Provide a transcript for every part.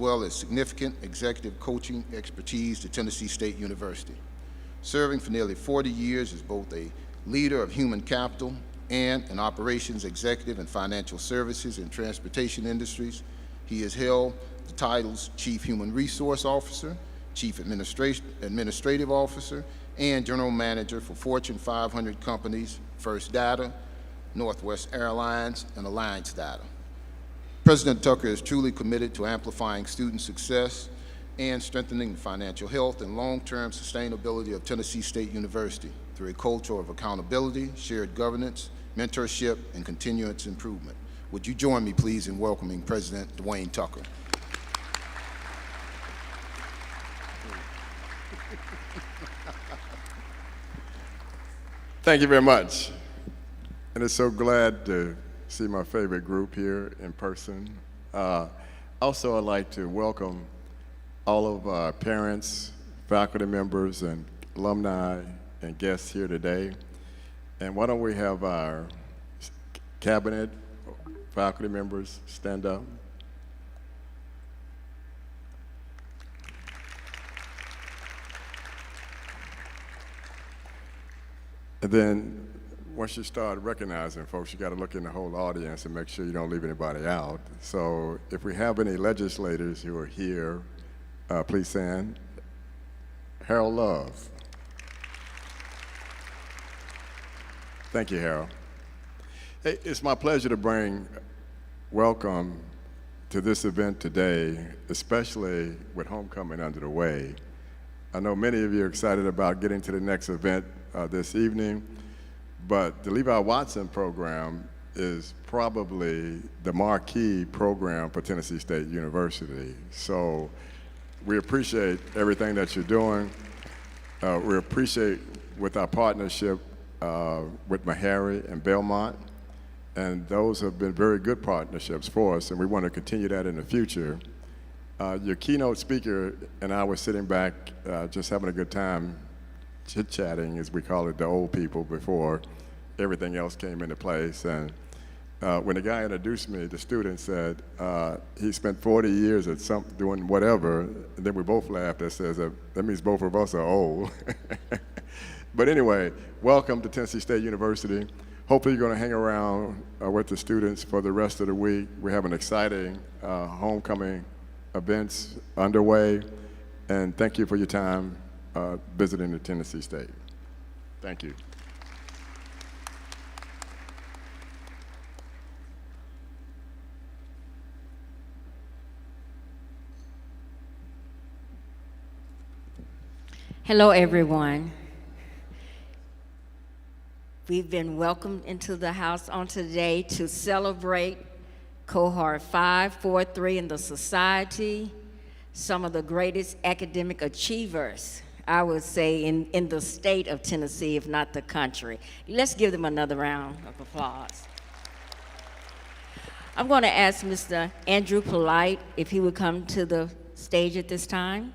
well as significant executive coaching expertise to Tennessee State University. Serving for nearly 40 years as both a leader of human capital and an operations executive in financial services and transportation industries, he has held the titles Chief Human Resource Officer, Chief Administrative Officer, and General Manager for Fortune 500 companies, First Data, Northwest Airlines, and Alliance Data. President Tucker is truly committed to amplifying student success and strengthening the financial health and long-term sustainability of Tennessee State University through a culture of accountability, shared governance, mentorship, and continuous improvement. Would you join me, please, in welcoming President Dwayne Tucker? Thank you very much. And it's so glad to see my favorite group here in person. Also, I'd like to welcome all of our parents, faculty members, and alumni and guests here today. And why don't we have our cabinet faculty members stand up. And then once you start recognizing folks, you got to look in the whole audience and make sure you don't leave anybody out. So if we have any legislators who are here, please stand. Harold Love. Thank you, Harold. Hey, it's my pleasure to bring welcome to this event today, especially with homecoming under the way. I know many of you are excited about getting to the next event this evening, but the Levi Watson program is probably the marquee program for Tennessee State University. So we appreciate everything that you're doing. We appreciate with our partnership with Meharry and Belmont, and those have been very good partnerships for us, and we want to continue that in the future. Your keynote speaker and I were sitting back just having a good time chit-chatting, as we call it, the old people, before everything else came into place. And when the guy introduced me, the student said he spent 40 years at doing whatever, and then we both laughed. That says that means both of us are old. But anyway, welcome to Tennessee State University. Hopefully you're going to hang around with the students for the rest of the week. We have an exciting homecoming events underway, and thank you for your time visiting the Tennessee State. Thank you. Hello, everyone. We've been welcomed into the house on today to celebrate Cohort 5, 4, 3 in the society, some of the greatest academic achievers, I would say, in the state of Tennessee, if not the country. Let's give them another round of applause. I'm going to ask Mr. Andrew Polite if he would come to the stage at this time.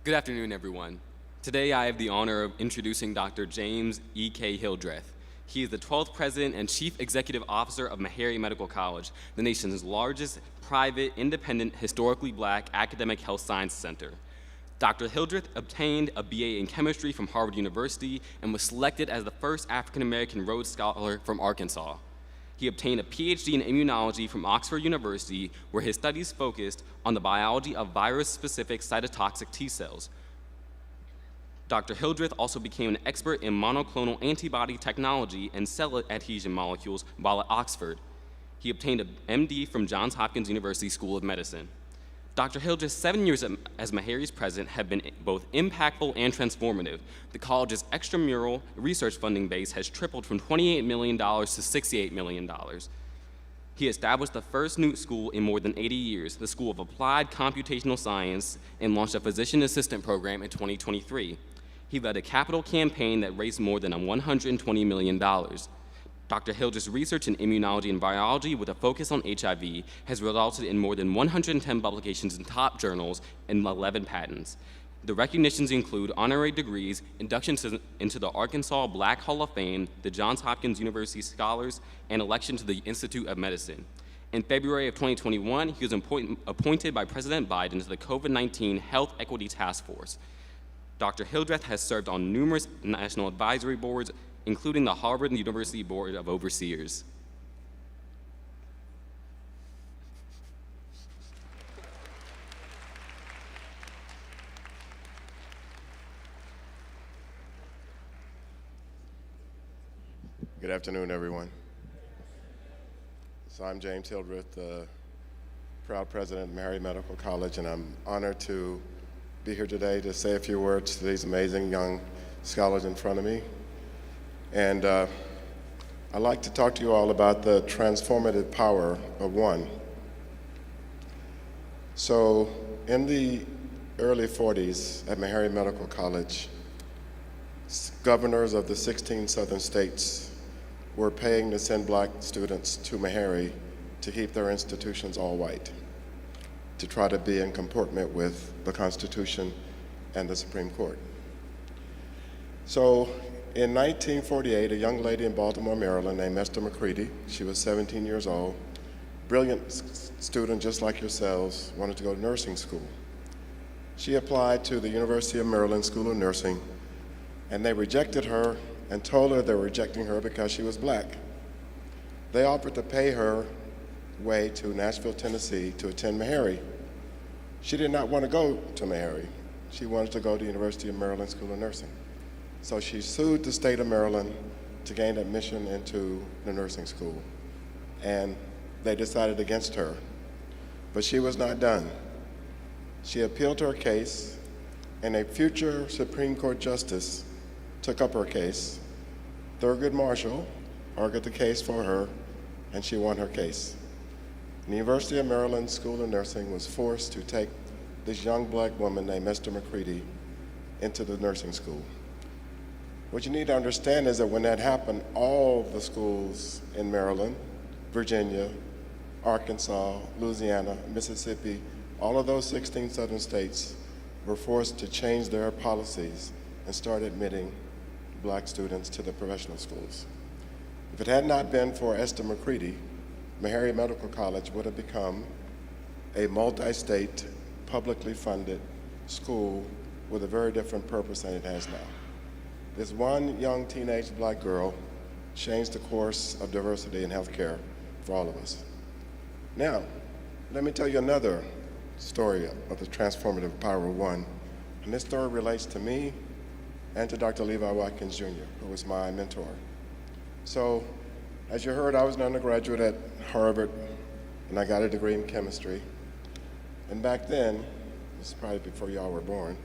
Good afternoon, everyone. Today I have the honor of introducing Dr. James E.K. Hildreth. He is the 12th President and Chief Executive Officer of Meharry Medical College, the nation's largest private, independent, historically black academic health science center. Dr. Hildreth obtained a BA in chemistry from Harvard University and was selected as the first African-American Rhodes Scholar from Arkansas. He obtained a PhD in immunology from Oxford University, where his studies focused on the biology of virus-specific cytotoxic T cells. Dr. Hildreth also became an expert in monoclonal antibody technology and cell adhesion molecules while at Oxford. He obtained an MD from Johns Hopkins University School of Medicine. Dr. Hildreth's 7 years as Meharry's president have been both impactful and transformative. The college's extramural research funding base has tripled from $28 million to $68 million. He established the first Newt School in more than 80 years, the School of Applied Computational Science, and launched a physician assistant program in 2023. He led a capital campaign that raised more than $120 million. Dr. Hildreth's research in immunology and biology with a focus on HIV has resulted in more than 110 publications in top journals and 11 patents. The recognitions include honorary degrees, inductions into the Arkansas Black Hall of Fame, the Johns Hopkins University Scholars, and election to the Institute of Medicine. In February of 2021, he was appointed by President Biden to the COVID-19 Health Equity Task Force. Dr. Hildreth has served on numerous national advisory boards, including the Harvard University Board of Overseers. Good afternoon, everyone. So I'm James Hildreth, the proud president of Meharry Medical College, and I'm honored to be here today to say a few words to these amazing young scholars in front of me. And I'd like to talk to you all about the transformative power of one. So in the early 40s at Meharry Medical College, governors of the 16 southern states were paying to send black students to Meharry to keep their institutions all white, to try to be in comportment with the Constitution and the Supreme Court. So in 1948, a young lady in Baltimore, Maryland named Esther McCready, she was 17 years old, brilliant student just like yourselves, wanted to go to nursing school. She applied to the University of Maryland School of Nursing, and they rejected her and told her they were rejecting her because she was black. They offered to pay her way to Nashville, Tennessee to attend Meharry. She did not want to go to Meharry. She wanted to go to the University of Maryland School of Nursing. So she sued the state of Maryland to gain admission into the nursing school. And they decided against her. But she was not done. She appealed her case, and a future Supreme Court justice took up her case. Thurgood Marshall argued the case for her, and she won her case. The University of Maryland School of Nursing was forced to take this young black woman named Esther McCready into the nursing school. What you need to understand is that when that happened, all the schools in Maryland, Virginia, Arkansas, Louisiana, Mississippi, all of those 16 southern states were forced to change their policies and start admitting black students to the professional schools. If it had not been for Esther McCready, Meharry Medical College would have become a multi-state, publicly funded school with a very different purpose than it has now. This one young teenage black girl changed the course of diversity in healthcare for all of us. Now, let me tell you another story of the transformative power of one. And this story relates to me and to Dr. Levi Watkins Jr., who was my mentor. So, as you heard, I was an undergraduate at Harvard, and I got a degree in chemistry. And back then, this is probably before y'all were born,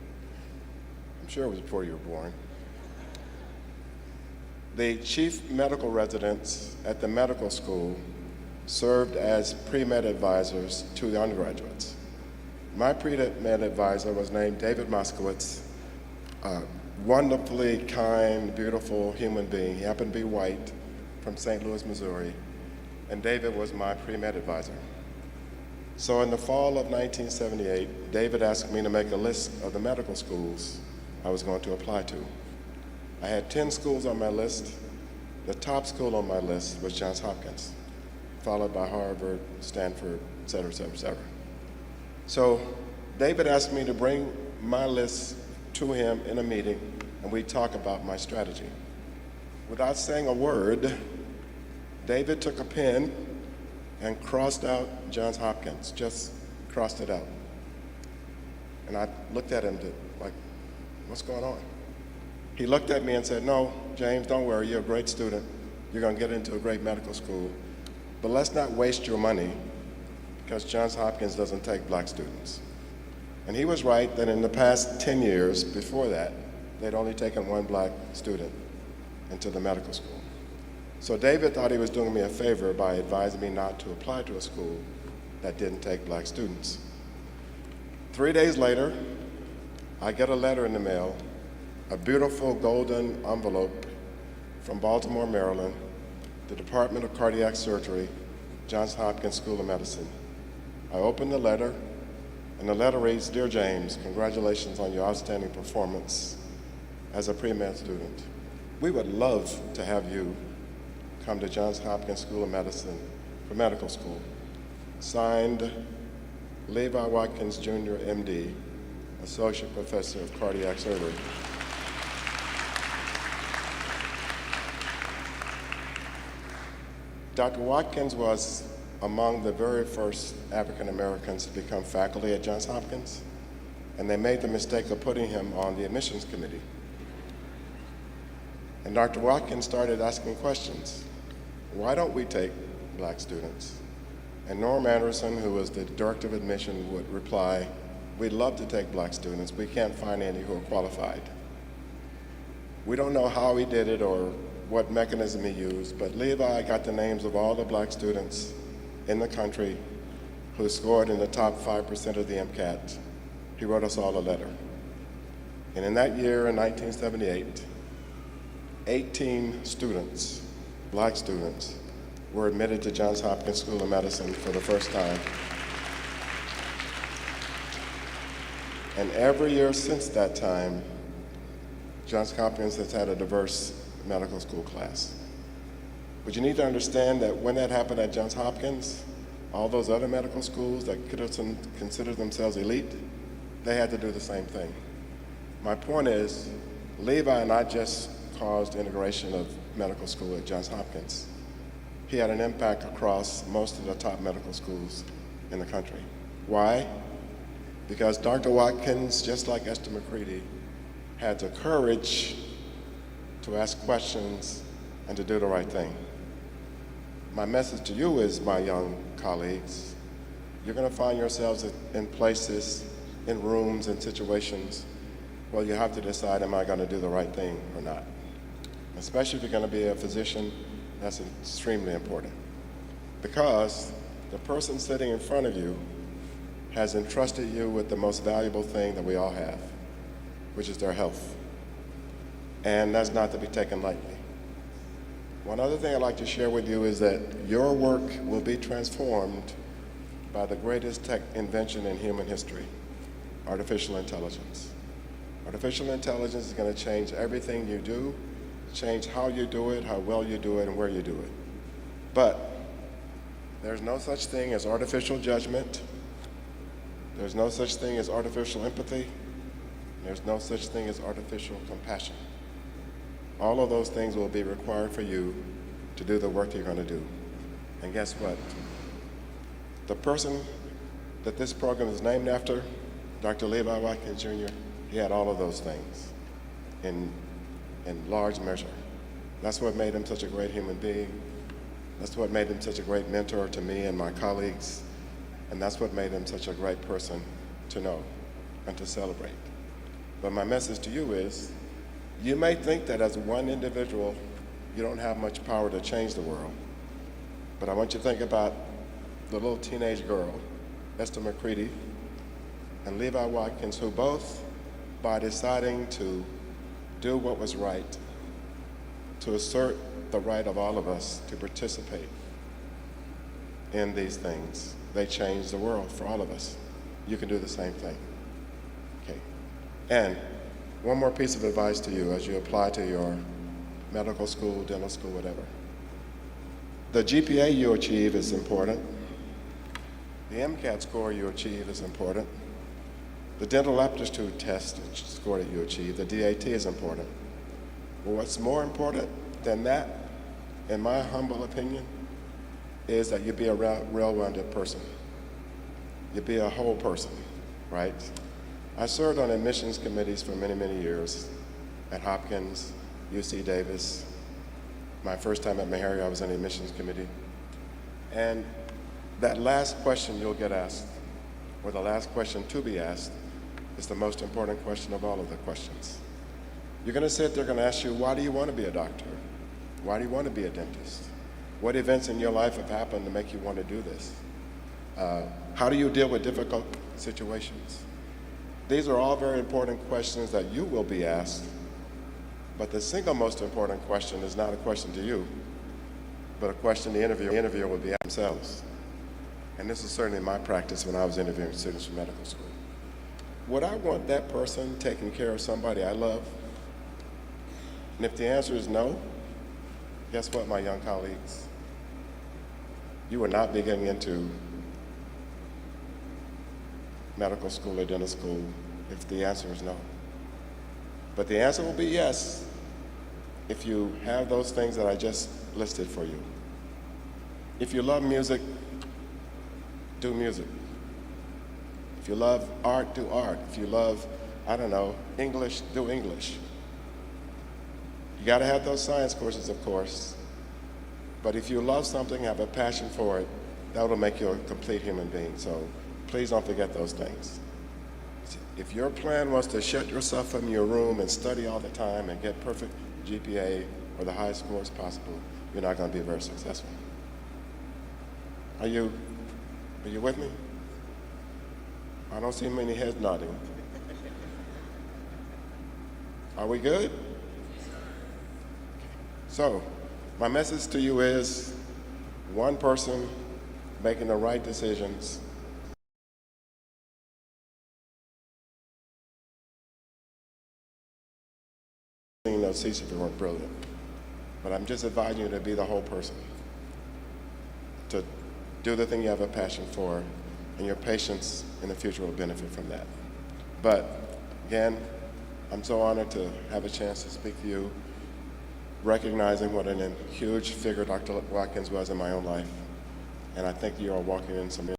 I'm sure it was before you were born, the chief medical residents at the medical school served as pre-med advisors to the undergraduates. My pre-med advisor was named David Moskowitz, a wonderfully kind, beautiful human being. He happened to be white, from St. Louis, Missouri, and David was my pre-med advisor. So in the fall of 1978, David asked me to make a list of the medical schools I was going to apply to. I had 10 schools on my list. The top school on my list was Johns Hopkins, followed by Harvard, Stanford, et cetera, et cetera, et cetera. So David asked me to bring my list to him in a meeting, and we talk about my strategy. Without saying a word, David took a pen and crossed out Johns Hopkins, just crossed it out. And I looked at him like, what's going on? He looked at me and said, no, James, don't worry, you're a great student. You're gonna get into a great medical school, but let's not waste your money because Johns Hopkins doesn't take black students. And he was right that in the past 10 years before that, they'd only taken one black student into the medical school. So David thought he was doing me a favor by advising me not to apply to a school that didn't take black students. 3 days later, I get a letter in the mail a beautiful golden envelope from Baltimore, Maryland, the Department of Cardiac Surgery, Johns Hopkins School of Medicine. I opened the letter, and the letter reads, "Dear James, congratulations on your outstanding performance as a pre-med student. We would love to have you come to Johns Hopkins School of Medicine for medical school. Signed, Levi Watkins, Jr., MD, Associate Professor of Cardiac Surgery." Dr. Watkins was among the very first African Americans to become faculty at Johns Hopkins, and they made the mistake of putting him on the admissions committee. And Dr. Watkins started asking questions. Why don't we take black students? And Norm Anderson, who was the director of admission, would reply, "We'd love to take black students. We can't find any who are qualified." We don't know how he did it or what mechanism he used, but Levi got the names of all the black students in the country who scored in the top 5% of the MCAT. He wrote us all a letter. And in that year, in 1978, 18 students, black students, were admitted to Johns Hopkins School of Medicine for the first time. And every year since that time, Johns Hopkins has had a diverse medical school class. But you need to understand that when that happened at Johns Hopkins, all those other medical schools that could have considered themselves elite, they had to do the same thing. My point is, Levi not just caused integration of medical school at Johns Hopkins. He had an impact across most of the top medical schools in the country. Why? Because Dr. Watkins, just like Esther McCready, had the courage to ask questions and to do the right thing. My message to you is, my young colleagues, you're going to find yourselves in places, in rooms, in situations where you have to decide, am I going to do the right thing or not? Especially if you're going to be a physician, that's extremely important. Because the person sitting in front of you has entrusted you with the most valuable thing that we all have, which is their health. And that's not to be taken lightly. One other thing I'd like to share with you is that your work will be transformed by the greatest tech invention in human history, artificial intelligence. Artificial intelligence is going to change everything you do, change how you do it, how well you do it, and where you do it. But there's no such thing as artificial judgment. There's no such thing as artificial empathy. There's no such thing as artificial compassion. All of those things will be required for you to do the work you're going to do. And guess what? The person that this program is named after, Dr. Levi Watkins, Jr., he had all of those things in large measure. That's what made him such a great human being. That's what made him such a great mentor to me and my colleagues. And that's what made him such a great person to know and to celebrate. But my message to you is, you may think that as one individual, you don't have much power to change the world. But I want you to think about the little teenage girl, Esther McCready, and Levi Watkins, who both, by deciding to do what was right, to assert the right of all of us to participate in these things, they changed the world for all of us. You can do the same thing. Okay. And one more piece of advice to you as you apply to your medical school, dental school, whatever. The GPA you achieve is important. The MCAT score you achieve is important. The dental aptitude test score that you achieve, the DAT, is important. But what's more important than that, in my humble opinion, is that you be a well-rounded person. You be a whole person, right? I served on admissions committees for many, many years at Hopkins, UC Davis. My first time at Meharry, I was on the admissions committee. And that last question you'll get asked, or the last question to be asked, is the most important question of all of the questions. You're going to sit there, going to ask you, why do you want to be a doctor? Why do you want to be a dentist? What events in your life have happened to make you want to do this? How do you deal with difficult situations? These are all very important questions that you will be asked But the single most important question is not a question to you, but a question the interviewer will be asking themselves. And this is certainly my practice when I was interviewing students for medical school. Would I want that person taking care of somebody I love? And if the answer is no, guess what, my young colleagues? You will not be getting into medical school or dental school if the answer is no. But the answer will be yes if you have those things that I just listed for you. If you love music, do music. If you love art, do art. If you love, I don't know, English, do English. You gotta have those science courses, of course. But if you love something, have a passion for it, that will make you a complete human being. So please don't forget those things. If your plan was to shut yourself in your room and study all the time and get perfect GPA or the highest scores possible, you're not going to be very successful. Are you with me? I don't see many heads nodding. Are we good? So, my message to you is one person making the right decisions. No, cease if you weren't brilliant. But I'm just advising you to be the whole person, to do the thing you have a passion for, and your patients in the future will benefit from that. But again, I'm so honored to have a chance to speak to you, recognizing what a huge figure Dr. Watkins was in my own life. And I think you are walking in some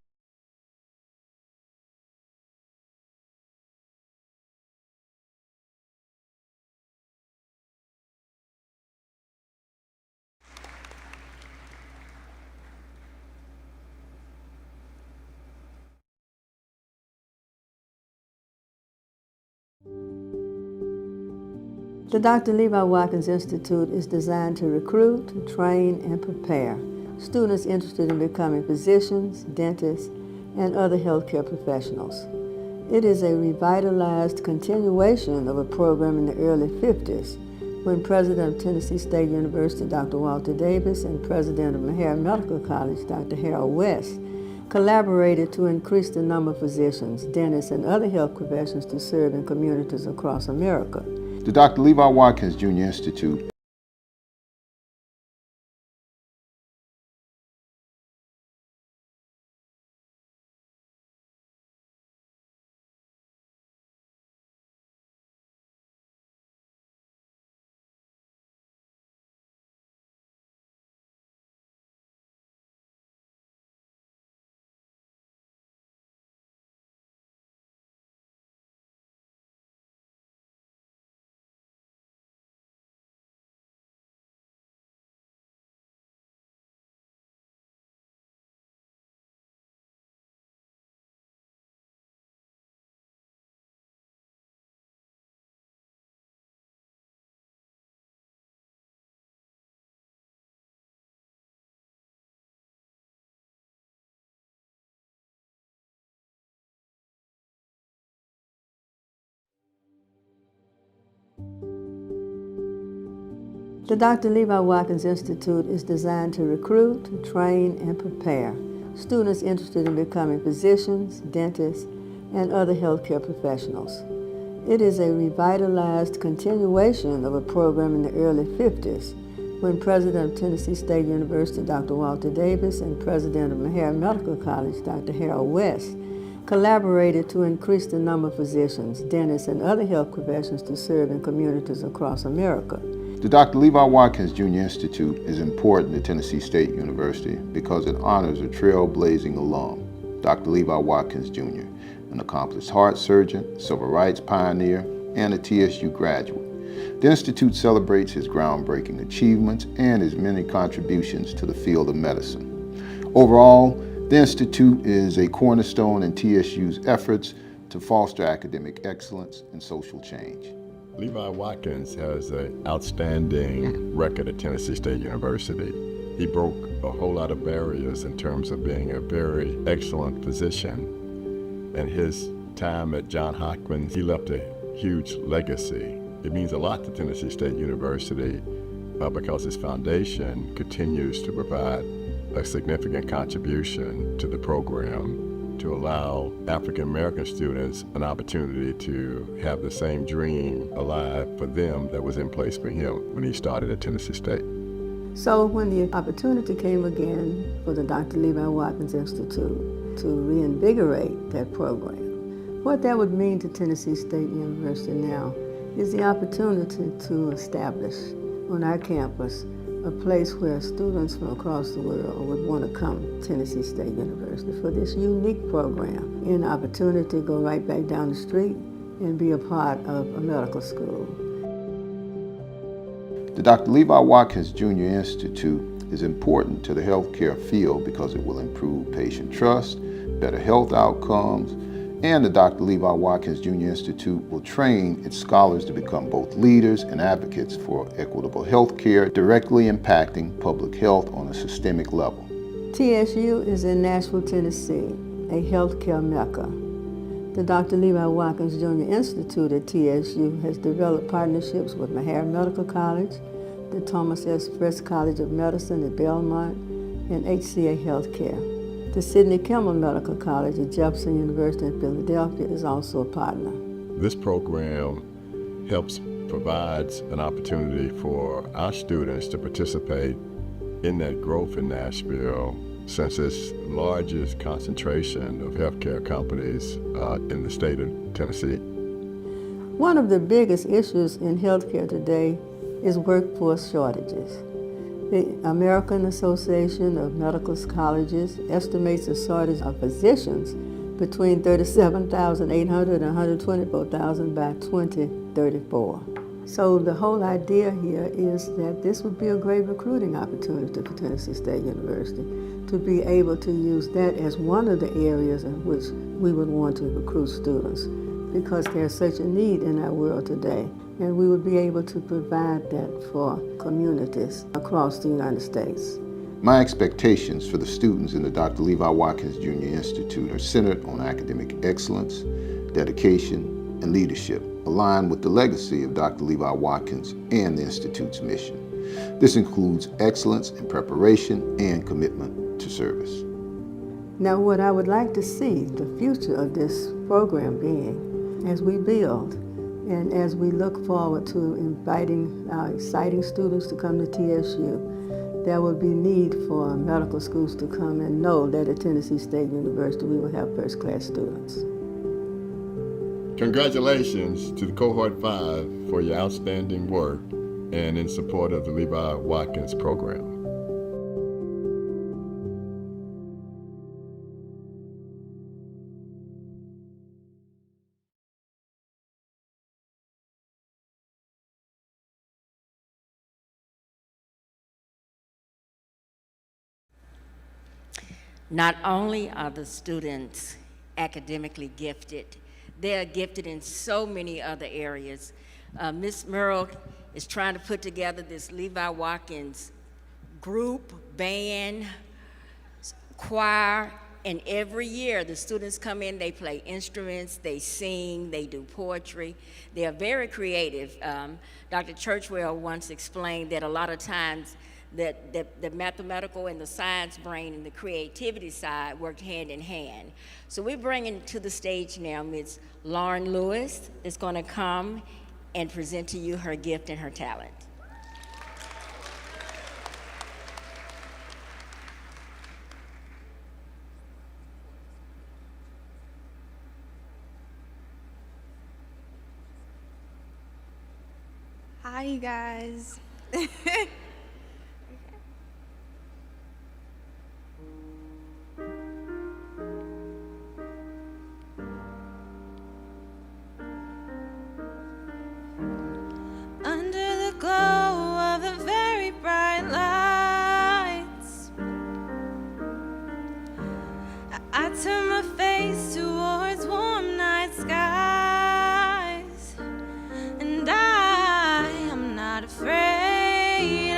The Dr. Levi Watkins Institute is designed to recruit, train, and prepare students interested in becoming physicians, dentists, and other healthcare professionals. It is a revitalized continuation of a program in the early 50s when President of Tennessee State University, Dr. Walter Davis, and President of Meharry Medical College, Dr. Harold West, collaborated to increase the number of physicians, dentists, and other health professions to serve in communities across America. The Dr. Levi Watkins Jr. Institute The Dr. Levi Watkins Institute is designed to recruit, train, and prepare students interested in becoming physicians, dentists, and other healthcare professionals. It is a revitalized continuation of a program in the early 50s when President of Tennessee State University, Dr. Walter Davis, and President of Meharry Medical College, Dr. Harold West, collaborated to increase the number of physicians, dentists, and other health professions to serve in communities across America. The Dr. Levi Watkins Jr. Institute is important to Tennessee State University because it honors a trailblazing alum, Dr. Levi Watkins Jr., an accomplished heart surgeon, civil rights pioneer, and a TSU graduate. The Institute celebrates his groundbreaking achievements and his many contributions to the field of medicine. Overall, the Institute is a cornerstone in TSU's efforts to foster academic excellence and social change. Levi Watkins has an outstanding record at Tennessee State University. He broke a whole lot of barriers in terms of being a very excellent physician. And his time at Johns Hopkins, he left a huge legacy. It means a lot to Tennessee State University because its foundation continues to provide a significant contribution to the program to allow African American students an opportunity to have the same dream alive for them that was in place for him when he started at Tennessee State. So when the opportunity came again for the Dr. Levi Watkins Institute to reinvigorate that program, what that would mean to Tennessee State University now is the opportunity to establish on our campus a place where students from across the world would want to come to Tennessee State University for this unique program, and an opportunity to go right back down the street and be a part of a medical school. The Dr. Levi Watkins Jr. Institute is important to the healthcare field because it will improve patient trust, better health outcomes, and the Dr. Levi Watkins Jr. Institute will train its scholars to become both leaders and advocates for equitable health care, directly impacting public health on a systemic level. TSU is in Nashville, Tennessee, a healthcare mecca. The Dr. Levi Watkins Jr. Institute at TSU has developed partnerships with Meharry Medical College, the Thomas S. Frist College of Medicine at Belmont, and HCA Healthcare. The Sidney Kimmel Medical College at Jefferson University in Philadelphia is also a partner. This program provides an opportunity for our students to participate in that growth in Nashville, since it's the largest concentration of healthcare companies in the state of Tennessee. One of the biggest issues in healthcare today is workforce shortages. The American Association of Medical Colleges estimates a shortage of physicians between 37,800 and 124,000 by 2034. So the whole idea here is that this would be a great recruiting opportunity for Tennessee State University to be able to use that as one of the areas in which we would want to recruit students, because there's such a need in our world today. And we would be able to provide that for communities across the United States. My expectations for the students in the Dr. Levi Watkins Jr. Institute are centered on academic excellence, dedication, and leadership, aligned with the legacy of Dr. Levi Watkins and the Institute's mission. This includes excellence in preparation and commitment to service. Now, what I would like to see the future of this program being, as we build, and as we look forward to inviting our exciting students to come to TSU, there will be need for medical schools to come and know that at Tennessee State University we will have first-class students. Congratulations to the Cohort 5 for your outstanding work and in support of the Levi Watkins program. Not only are the students academically gifted, they are gifted in so many other areas. Ms. Merle is trying to put together this Levi Watkins group, band, choir, and every year the students come in, they play instruments, they sing, they do poetry. They are very creative. Dr. Churchwell once explained that a lot of times that the mathematical and the science brain and the creativity side worked hand in hand. So we're bringing to the stage now Ms. Lauren Lewis is going to come and present to you her gift and her talent. Hi, you guys. Under the glow of the very bright lights, I turn my face towards warm night skies, and I am not afraid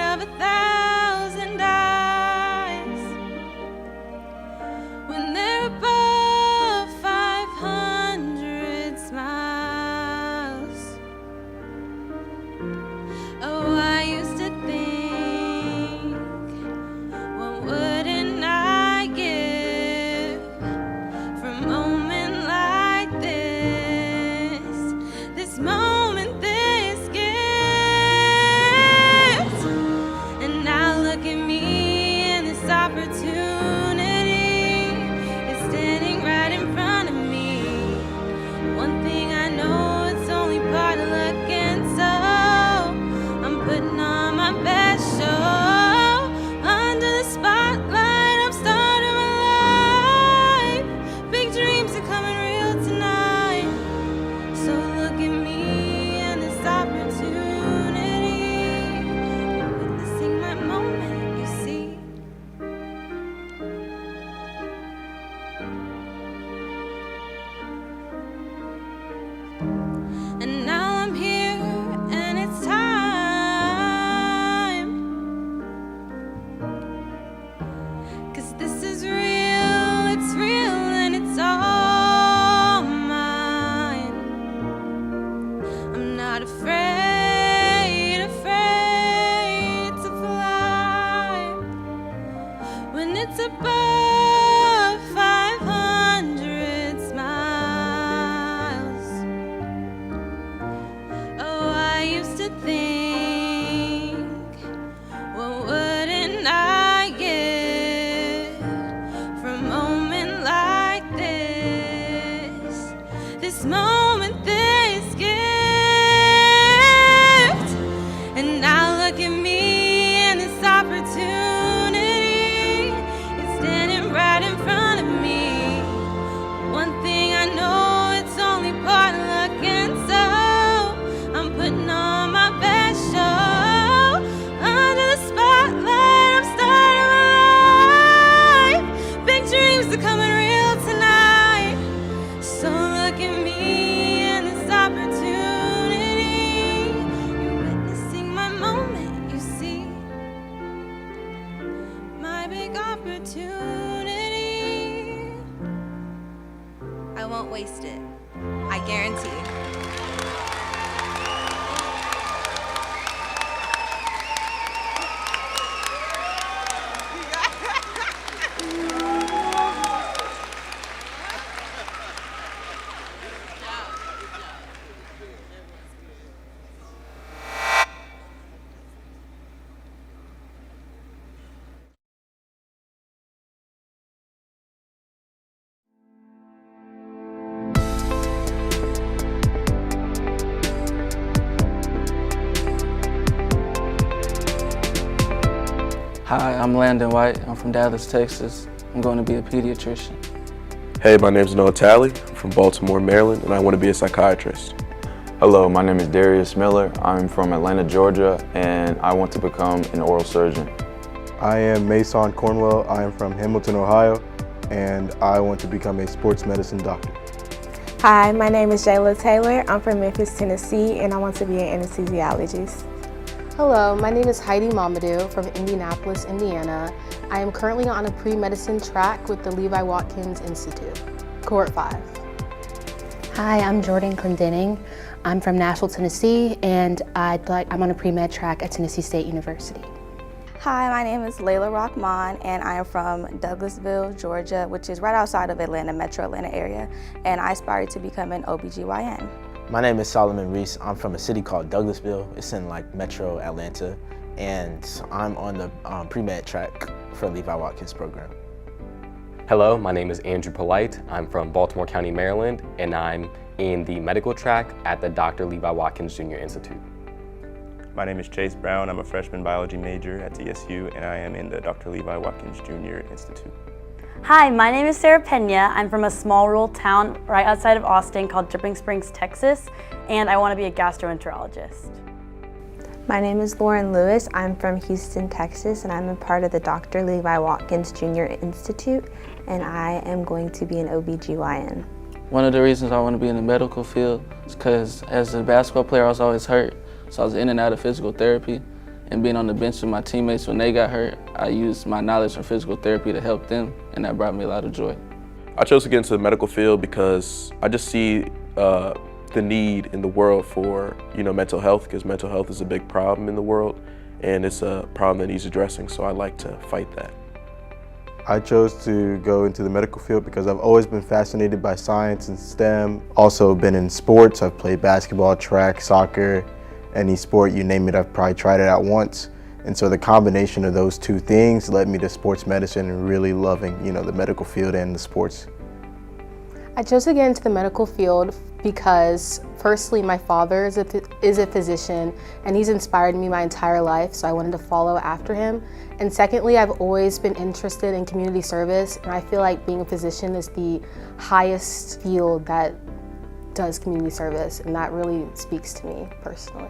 opportunity. I won't waste it. I guarantee. Hi, I'm Landon White. I'm from Dallas, Texas. I'm going to be a pediatrician. Hey, my name is Noah Talley. I'm from Baltimore, Maryland, and I want to be a psychiatrist. Hello, my name is Darius Miller. I'm from Atlanta, Georgia, and I want to become an oral surgeon. I am Mason Cornwell. I am from Hamilton, Ohio, and I want to become a sports medicine doctor. Hi, my name is Jayla Taylor. I'm from Memphis, Tennessee, and I want to be an anesthesiologist. Hello, my name is Heidi Mamadou from Indianapolis, Indiana. I am currently on a pre-medicine track with the Levi Watkins Institute, Cohort 5. Hi, I'm Jordan Clendenning. I'm from Nashville, Tennessee, and I'm on a pre-med track at Tennessee State University. Hi, my name is Layla Rahman, and I am from Douglasville, Georgia, which is right outside of Atlanta, metro Atlanta area, and I aspire to become an OBGYN. My name is Solomon Reese. I'm from a city called Douglasville. It's in metro Atlanta, and I'm on the pre-med track for Levi Watkins program. Hello, my name is Andrew Polite. I'm from Baltimore County, Maryland, and I'm in the medical track at the Dr. Levi Watkins Jr. Institute. My name is Chase Brown. I'm a freshman biology major at TSU, and I am in the Dr. Levi Watkins Jr. Institute. Hi, my name is Sarah Pena. I'm from a small rural town right outside of Austin called Dripping Springs, Texas, and I want to be a gastroenterologist. My name is Lauren Lewis. I'm from Houston, Texas, and I'm a part of the Dr. Levi Watkins Jr. Institute, and I am going to be an OBGYN. One of the reasons I want to be in the medical field is because as a basketball player, I was always hurt, so I was in and out of physical therapy. And being on the bench with my teammates when they got hurt, I used my knowledge from physical therapy to help them, and that brought me a lot of joy. I chose to get into the medical field because I just see the need in the world for mental health, because mental health is a big problem in the world, and it's a problem that needs addressing, so I like to fight that. I chose to go into the medical field because I've always been fascinated by science and STEM. Also been in sports. I've played basketball, track, soccer, any sport, you name it, I've probably tried it out once. And so the combination of those two things led me to sports medicine and really loving, the medical field and the sports. I chose to get into the medical field because firstly, my father is a physician and he's inspired me my entire life, so I wanted to follow after him. And secondly, I've always been interested in community service, and I feel like being a physician is the highest field that does community service, and that really speaks to me personally.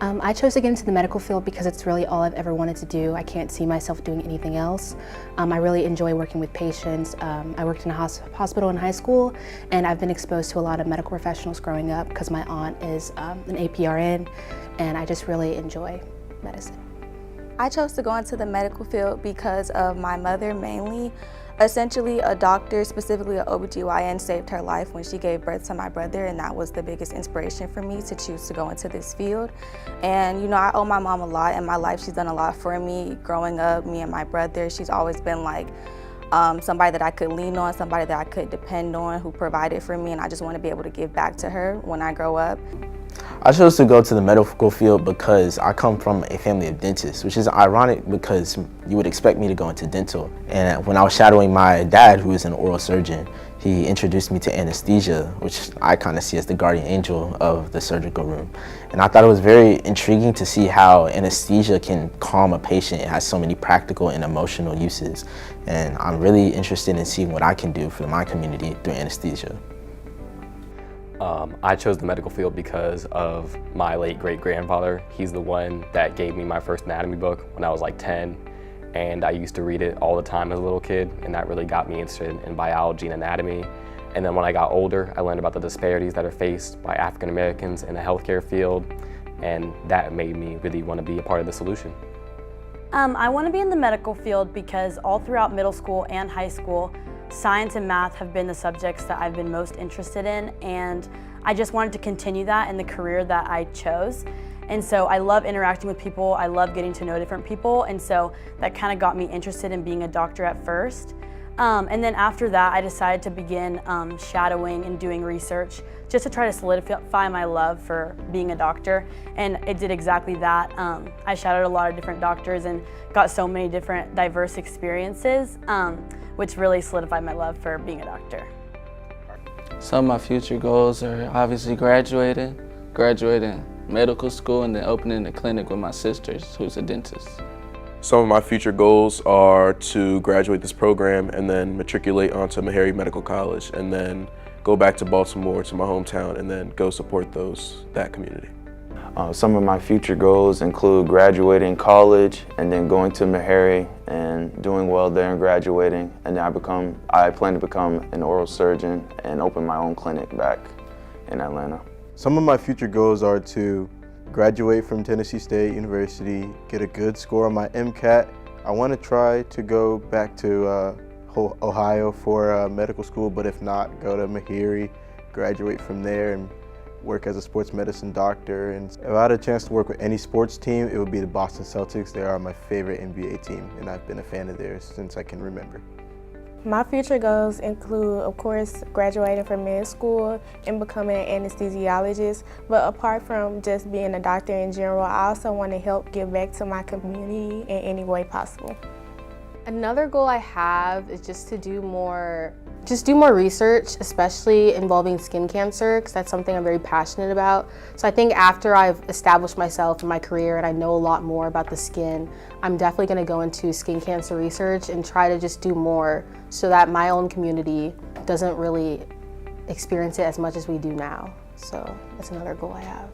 I chose to get into the medical field because it's really all I've ever wanted to do. I can't see myself doing anything else. I really enjoy working with patients. I worked in a hospital in high school, and I've been exposed to a lot of medical professionals growing up because my aunt is an APRN, and I just really enjoy medicine. I chose to go into the medical field because of my mother mainly. Essentially, a doctor, specifically an OBGYN, saved her life when she gave birth to my brother, and that was the biggest inspiration for me to choose to go into this field. And I owe my mom a lot in my life. She's done a lot for me growing up, me and my brother. She's always been like somebody that I could lean on, somebody that I could depend on, who provided for me, and I just want to be able to give back to her when I grow up. I chose to go to the medical field because I come from a family of dentists, which is ironic because you would expect me to go into dental. And when I was shadowing my dad, who is an oral surgeon, he introduced me to anesthesia, which I kind of see as the guardian angel of the surgical room. And I thought it was very intriguing to see how anesthesia can calm a patient. It has so many practical and emotional uses. And I'm really interested in seeing what I can do for my community through anesthesia. I chose the medical field because of my late great-grandfather. He's the one that gave me my first anatomy book when I was like 10, and I used to read it all the time as a little kid, and that really got me interested in biology and anatomy. And then when I got older, I learned about the disparities that are faced by African Americans in the healthcare field, and that made me really want to be a part of the solution. I want to be in the medical field because all throughout middle school and high school, science and math have been the subjects that I've been most interested in, and I just wanted to continue that in the career that I chose. And so I love interacting with people, I love getting to know different people, and so that kind of got me interested in being a doctor at first. And then after that, I decided to begin shadowing and doing research just to try to solidify my love for being a doctor, and it did exactly that. I shadowed a lot of different doctors and got so many different diverse experiences, which really solidified my love for being a doctor. Some of my future goals are obviously graduating medical school, and then opening a clinic with my sister, who's a dentist. Some of my future goals are to graduate this program and then matriculate onto Meharry Medical College, and then go back to Baltimore, to my hometown, and then go support that community. Some of my future goals include graduating college and then going to Meharry and doing well there and graduating. And then I plan to become an oral surgeon and open my own clinic back in Atlanta. Some of my future goals are to graduate from Tennessee State University, get a good score on my MCAT. I want to try to go back to Ohio for medical school, but if not, go to Meharry, graduate from there, and work as a sports medicine doctor. And if I had a chance to work with any sports team, it would be the Boston Celtics. They are my favorite NBA team, and I've been a fan of theirs since I can remember. My future goals include, of course, graduating from med school and becoming an anesthesiologist. But apart from just being a doctor in general, I also want to help give back to my community in any way possible. Another goal I have is just to do more research, especially involving skin cancer, because that's something I'm very passionate about. So I think after I've established myself in my career and I know a lot more about the skin, I'm definitely going to go into skin cancer research and try to just do more so that my own community doesn't really experience it as much as we do now. So that's another goal I have.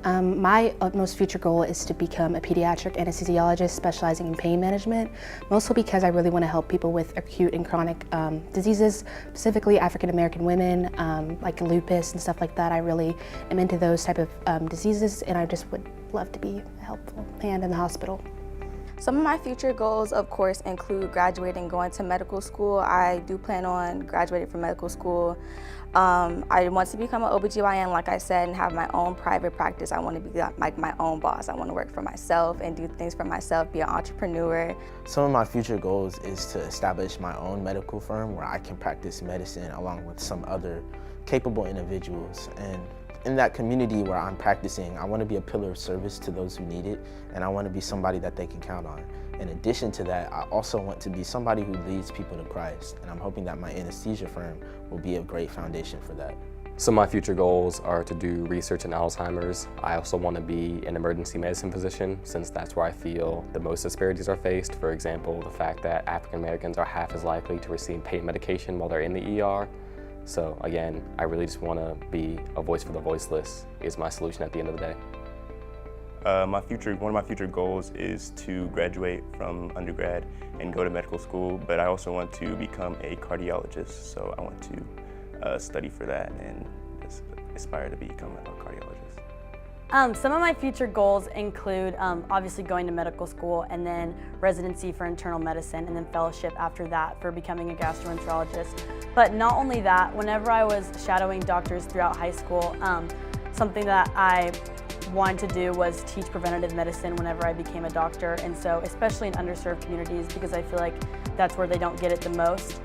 My utmost future goal is to become a pediatric anesthesiologist specializing in pain management, mostly because I really want to help people with acute and chronic diseases, specifically African American women, like lupus and stuff like that. I really am into those type of diseases, and I just would love to be a helpful hand in the hospital. Some of my future goals, of course, include graduating, going to medical school. I do plan on graduating from medical school. I want to become an OBGYN, like I said, and have my own private practice. I want to be like my own boss. I want to work for myself and do things for myself, be an entrepreneur. Some of my future goals is to establish my own medical firm where I can practice medicine along with some other capable individuals. And in that community where I'm practicing, I want to be a pillar of service to those who need it, and I want to be somebody that they can count on. In addition to that, I also want to be somebody who leads people to Christ, and I'm hoping that my anesthesia firm will be a great foundation for that. Some of my future goals are to do research in Alzheimer's. I also want to be an emergency medicine physician, since that's where I feel the most disparities are faced. For example, the fact that African Americans are half as likely to receive pain medication while they're in the ER. So again, I really just want to be a voice for the voiceless is my solution at the end of the day. One of my future goals is to graduate from undergrad and go to medical school, but I also want to become a cardiologist. So I want to study for that and just aspire to become a cardiologist. Some of my future goals include obviously going to medical school and then residency for internal medicine and then fellowship after that for becoming a gastroenterologist. But not only that, whenever I was shadowing doctors throughout high school, something that I wanted to do was teach preventative medicine whenever I became a doctor, and so especially in underserved communities, because I feel like that's where they don't get it the most.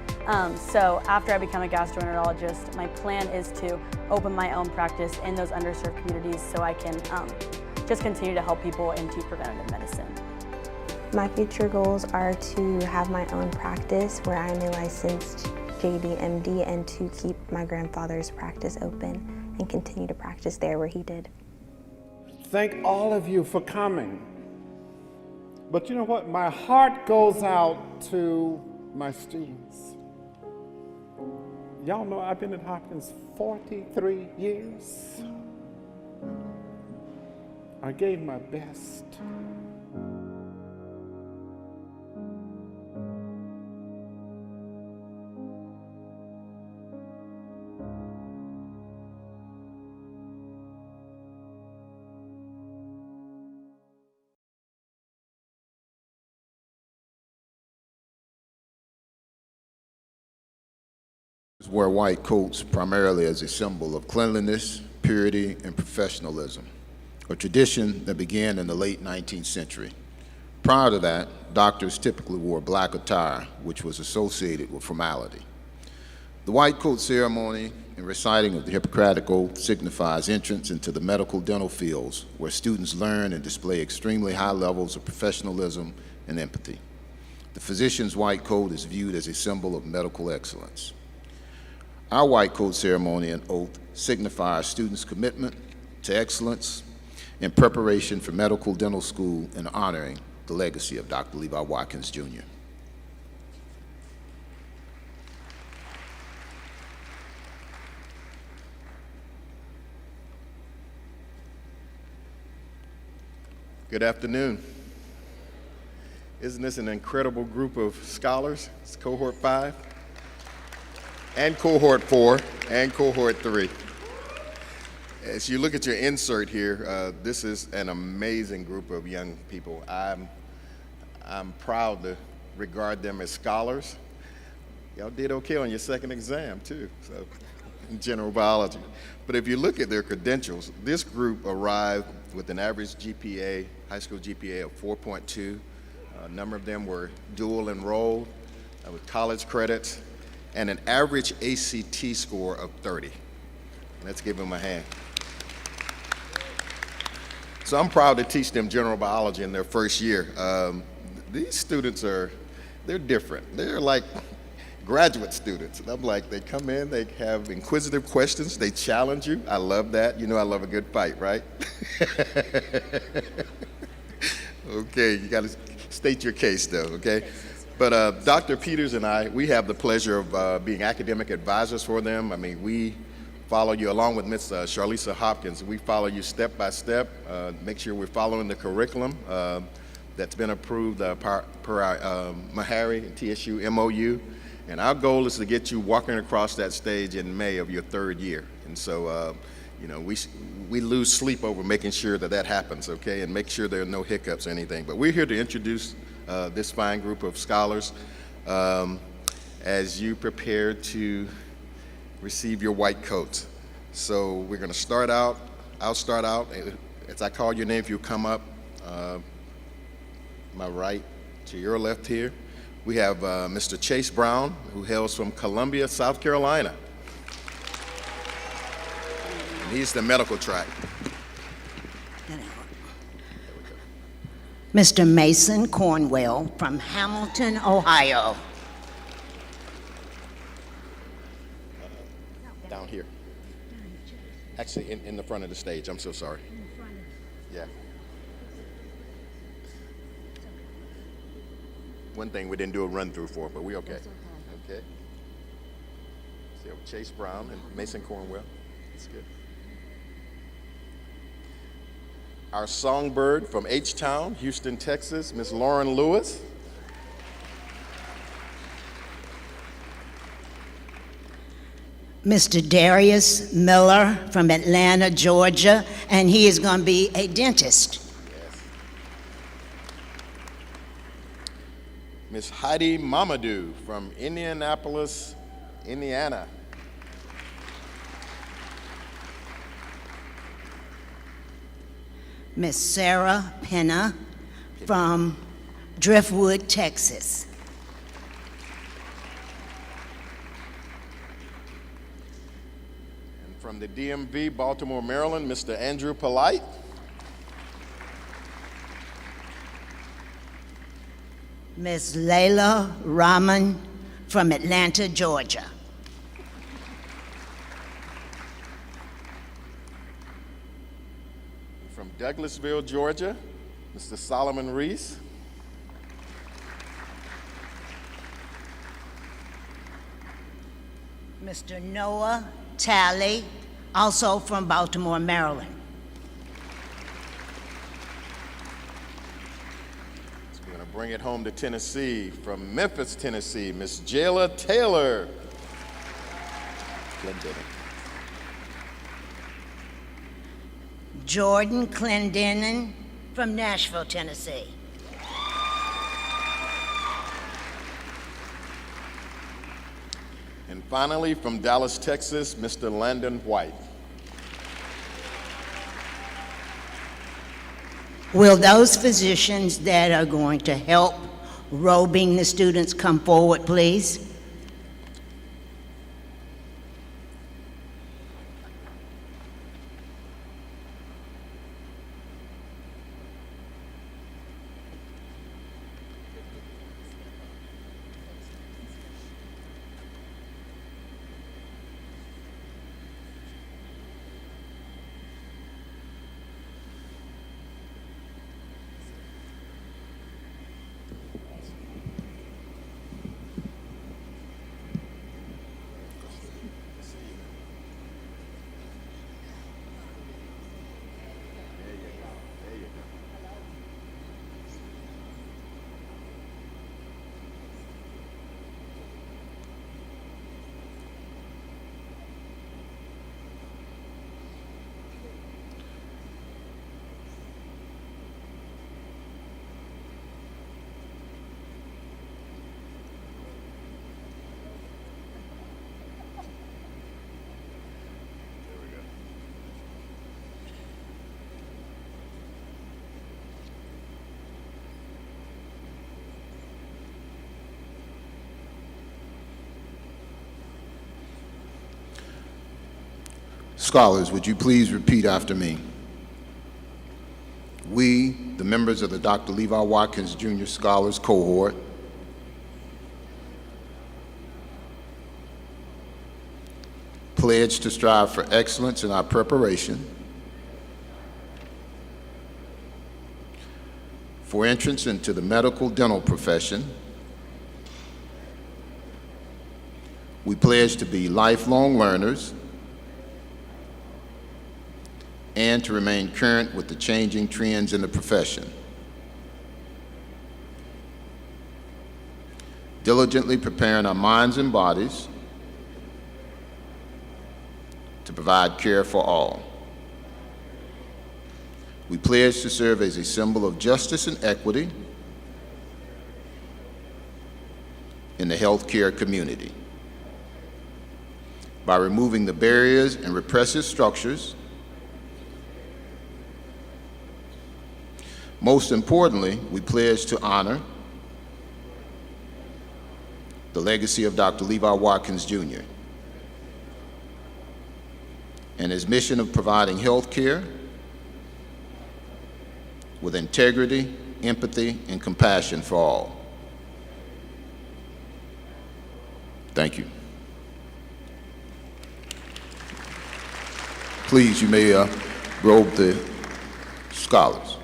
So after I become a gastroenterologist, my plan is to open my own practice in those underserved communities so I can just continue to help people and teach preventative medicine. My future goals are to have my own practice where I'm a licensed JD MD and to keep my grandfather's practice open and continue to practice there where he did. Thank all of you for coming. But you know what? My heart goes out to my students. Y'all know I've been at Hopkins 43 years. I gave my best. Wear white coats primarily as a symbol of cleanliness, purity, and professionalism, a tradition that began in the late 19th century. Prior to that, doctors typically wore black attire, which was associated with formality. The white coat ceremony and reciting of the Hippocratic Oath signifies entrance into the medical dental fields, where students learn and display extremely high levels of professionalism and empathy. The physician's white coat is viewed as a symbol of medical excellence. Our white coat ceremony and oath signifies students' commitment to excellence in preparation for medical dental school and honoring the legacy of Dr. Levi Watkins, Jr. Good afternoon. Isn't this an incredible group of scholars? It's Cohort 5, and Cohort 4, and Cohort 3. As you look at your insert here, this is an amazing group of young people. I'm proud to regard them as scholars. Y'all did okay on your second exam, too, so in general biology. But if you look at their credentials, this group arrived with an average GPA, high school GPA of 4.2. A number of them were dual enrolled with college credits and an average ACT score of 30. Let's give them a hand. So I'm proud to teach them general biology in their first year. These students they're different. They're like graduate students. And I'm like, they come in, they have inquisitive questions, they challenge you. I love that. You know I love a good fight, right? Okay, you got to state your case though, okay? But Dr. Peters and I, we have the pleasure of being academic advisors for them. I mean, we follow you along with Ms. Charlisa Hopkins. We follow you step by step, make sure we're following the curriculum that's been approved per our Meharry and TSU MOU. And our goal is to get you walking across that stage in May of your third year. And so, you know, we lose sleep over making sure that happens, okay, and make sure there are no hiccups or anything. But we're here to introduce this fine group of scholars as you prepare to receive your white coats. So we're going to start out. I'll start out. As I call your name, if you come up, my right to your left here. We have Mr. Chase Brown, who hails from Columbia, South Carolina. And he's the medical track. Mr. Mason Cornwell from Hamilton, Ohio. Down here. Actually, in the front of the stage. I'm so sorry. Yeah. One thing we didn't do a run through for, but we okay. Okay. So Chase Brown and Mason Cornwell. That's good. Our songbird from H-Town, Houston, Texas, Miss Lauren Lewis. Mr. Darius Miller from Atlanta, Georgia, and he is going to be a dentist. Miss Heidi Mamadou from Indianapolis, Indiana. Miss Sarah Penna from Driftwood, Texas. And from the DMV, Baltimore, Maryland, Mr. Andrew Polite. Miss Layla Rahman from Atlanta, Georgia. From Douglasville, Georgia, Mr. Solomon Reese. Mr. Noah Talley, also from Baltimore, Maryland. We're going to bring it home to Tennessee. From Memphis, Tennessee, Miss Jayla Taylor. Jordan Clendenin from Nashville, Tennessee. And Finally, from Dallas, Texas, Mr. Landon White. Will those physicians that are going to help robing the students come forward, please? Scholars, would you please repeat after me? We, the members of the Dr. Levi Watkins Jr. Scholars Cohort, pledge to strive for excellence in our preparation for entrance into the medical dental profession. We pledge to be lifelong learners and to remain current with the changing trends in the profession. Diligently preparing our minds and bodies to provide care for all. We pledge to serve as a symbol of justice and equity in the healthcare community by removing the barriers and repressive structures. Most importantly, we pledge to honor the legacy of Dr. Levi Watkins Jr. and his mission of providing health care with integrity, empathy, and compassion for all. Thank you. Please, you may robe the scholars.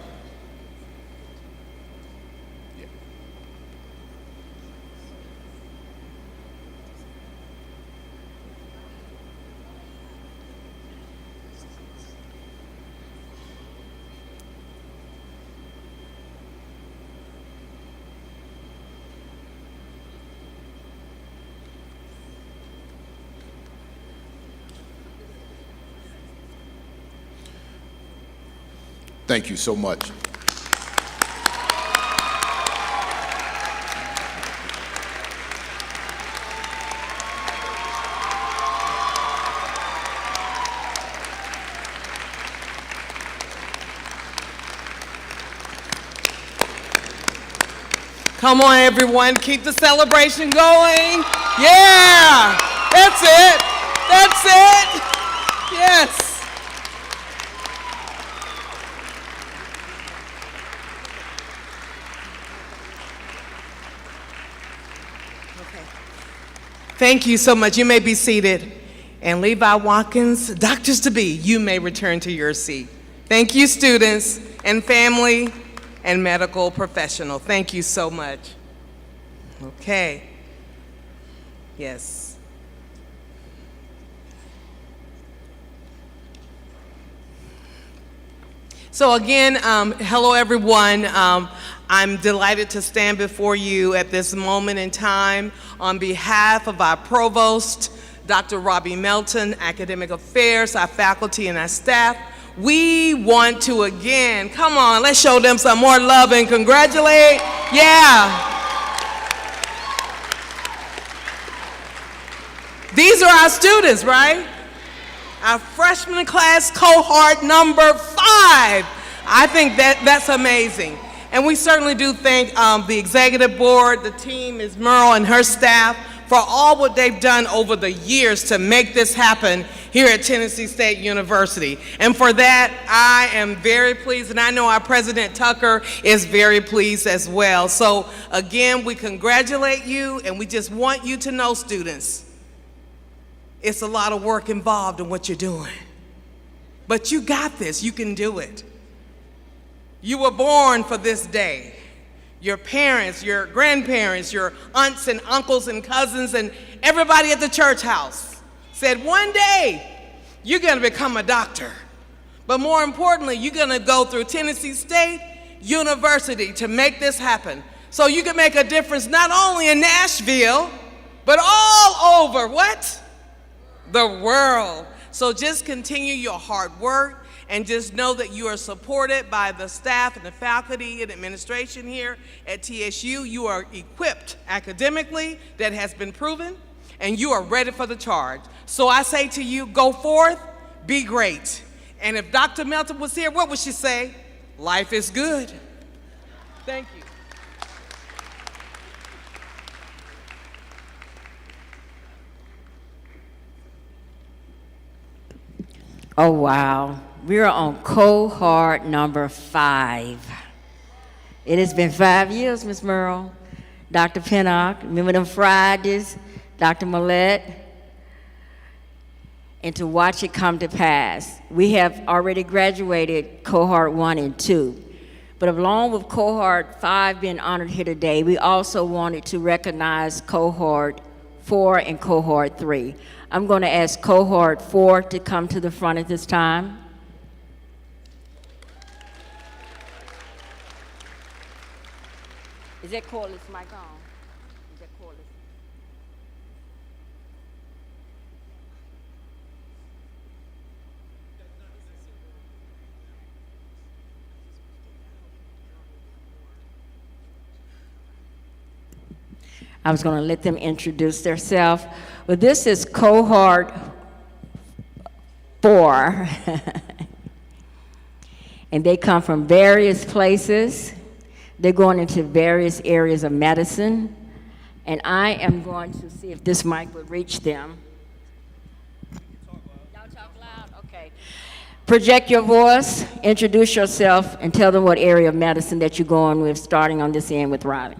Thank you so much. Come on, everyone, keep the celebration going. Yeah, that's it. That's it. Yes. Thank you so much. You may be seated. And Levi Watkins, doctors to be, you may return to your seat. Thank you, students and family and medical professional. Thank you so much. Okay. Yes. So again, hello everyone. I'm delighted to stand before you at this moment in time on behalf of our provost, Dr. Robbie Melton, Academic Affairs, our faculty and our staff. We want to again, come on, let's show them some more love and congratulate. Yeah. These are our students, right? Our freshman class cohort number 5. I think that's amazing. And we certainly do thank the executive board, the team, Ms. Merle and her staff, for all what they've done over the years to make this happen here at Tennessee State University. And for that, I am very pleased, and I know our President Tucker is very pleased as well. So again, we congratulate you, and we just want you to know, students, it's a lot of work involved in what you're doing. But you got this, you can do it. You were born for this day. Your parents, your grandparents, your aunts and uncles and cousins and everybody at the church house said, one day you're gonna become a doctor. But more importantly, you're gonna go through Tennessee State University to make this happen. So you can make a difference not only in Nashville, but all over, what? The world. So just continue your hard work. And just know that you are supported by the staff and the faculty and administration here at TSU. You are equipped academically, that has been proven, and you are ready for the charge. So I say to you, go forth, be great. And if Dr. Melton was here, what would she say? Life is good. Thank you. Oh, wow. We are on cohort number 5. It has been 5 years, Ms. Merle. Dr. Pinnock, remember them Fridays, Dr. Millette, and to watch it come to pass. We have already graduated cohort 1 and 2. But along with cohort 5 being honored here today, we also wanted to recognize cohort 4 and cohort 3. I'm going to ask cohort 4 to come to the front at this time. Is that cordless mic on? Is that cordless? I was going to let them introduce themselves, but this is cohort 4, and they come from various places. They're going into various areas of medicine, and I am going to see if this mic will reach them. Y'all talk loud? Okay. Project your voice, introduce yourself, and tell them what area of medicine that you're going with, starting on this end with Riley.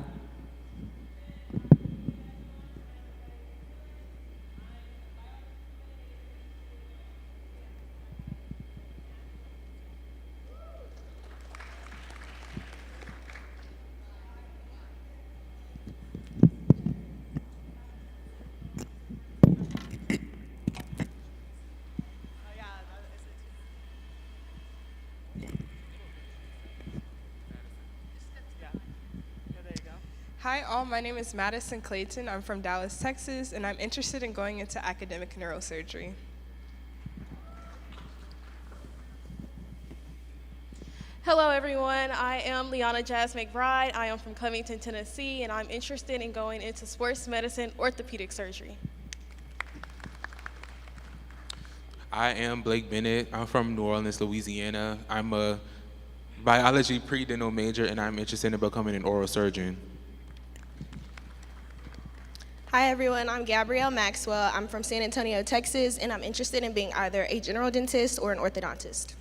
Hi all, my name is Madison Clayton. I'm from Dallas, Texas, and I'm interested in going into academic neurosurgery. Hello everyone, I am Liana Jazz McBride. I am from Covington, Tennessee, and I'm interested in going into sports medicine, orthopedic surgery. I am Blake Bennett. I'm from New Orleans, Louisiana. I'm a biology pre-dental major, and I'm interested in becoming an oral surgeon. Hi everyone, I'm Gabrielle Maxwell. I'm from San Antonio, Texas, and I'm interested in being either a general dentist or an orthodontist.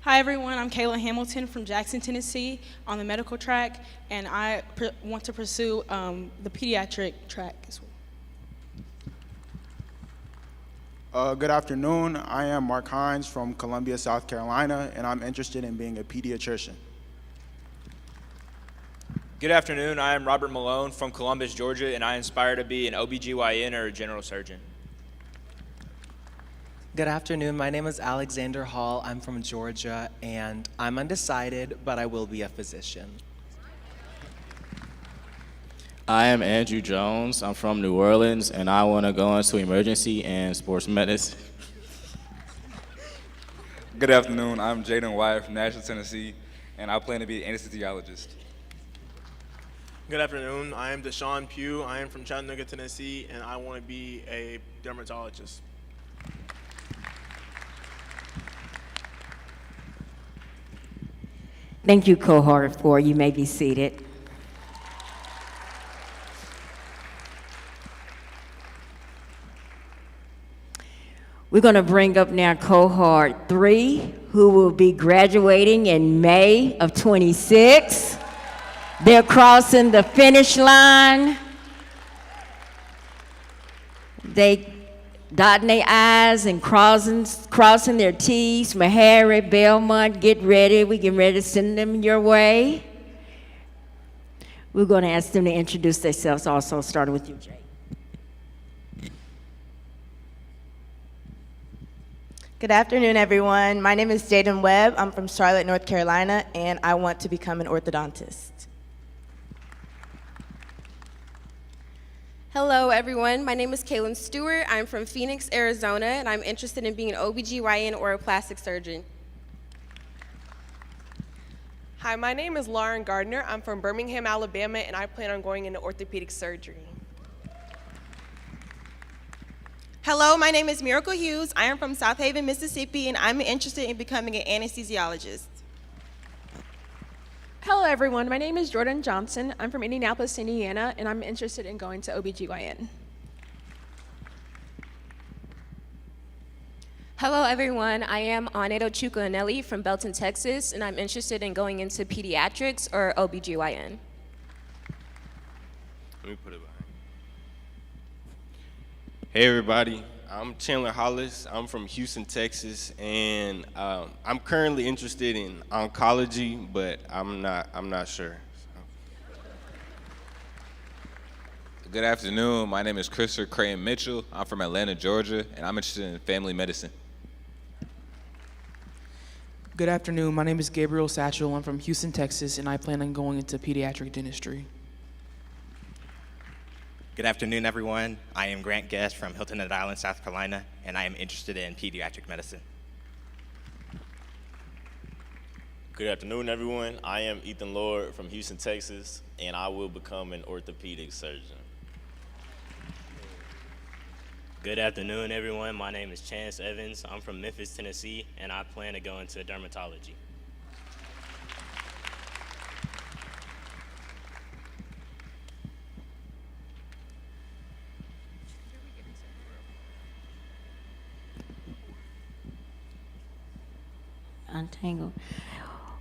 Hi everyone, I'm Kayla Hamilton from Jackson, Tennessee on the medical track, and I want to pursue the pediatric track as well. Good afternoon, I am Mark Hines from Columbia, South Carolina, and I'm interested in being a pediatrician. Good afternoon, I am Robert Malone from Columbus, Georgia, and I aspire to be an OBGYN or a general surgeon. Good afternoon, my name is Alexander Hall. I'm from Georgia, and I'm undecided, but I will be a physician. I am Andrew Jones. I'm from New Orleans, and I want to go into emergency and sports medicine. Good afternoon, I'm Jaden Wyatt from Nashville, Tennessee, and I plan to be an anesthesiologist. Good afternoon. I am Deshaun Pugh. I am from Chattanooga, Tennessee, and I want to be a dermatologist. Thank you, Cohort 4. You may be seated. We're going to bring up now Cohort 3, who will be graduating in May of 26. They're crossing the finish line. They dotting their I's and crossing their T's. Meharry, Belmont, get ready. We getting ready to send them your way. We're going to ask them to introduce themselves also, starting with you, Jay. Good afternoon, everyone. My name is Jaden Webb. I'm from Charlotte, North Carolina, and I want to become an orthodontist. Hello, everyone. My name is Kaylin Stewart. I'm from Phoenix, Arizona, and I'm interested in being an OBGYN or a plastic surgeon. Hi, my name is Lauren Gardner. I'm from Birmingham, Alabama, and I plan on going into orthopedic surgery. Hello, my name is Miracle Hughes. I am from South Haven, Mississippi, and I'm interested in becoming an anesthesiologist. Hello, everyone. My name is Jordan Johnson. I'm from Indianapolis, Indiana, and I'm interested in going to OBGYN. Hello, everyone. I am Anedo Chukwuanelli from Belton, Texas, and I'm interested in going into pediatrics or OBGYN. Let me put it behind. Hey, everybody. I'm Chandler Hollis. I'm from Houston, Texas, and I'm currently interested in oncology, but I'm not sure. Good afternoon. My name is Christopher Crayon Mitchell. I'm from Atlanta, Georgia, and I'm interested in family medicine. Good afternoon. My name is Gabriel Satchel. I'm from Houston, Texas, and I plan on going into pediatric dentistry. Good afternoon, everyone. I am Grant Guest from Hilton Head Island, South Carolina, and I am interested in pediatric medicine. Good afternoon, everyone. I am Ethan Lord from Houston, Texas, and I will become an orthopedic surgeon. Good afternoon, everyone. My name is Chance Evans. I'm from Memphis, Tennessee, and I plan to go into dermatology. Untangled.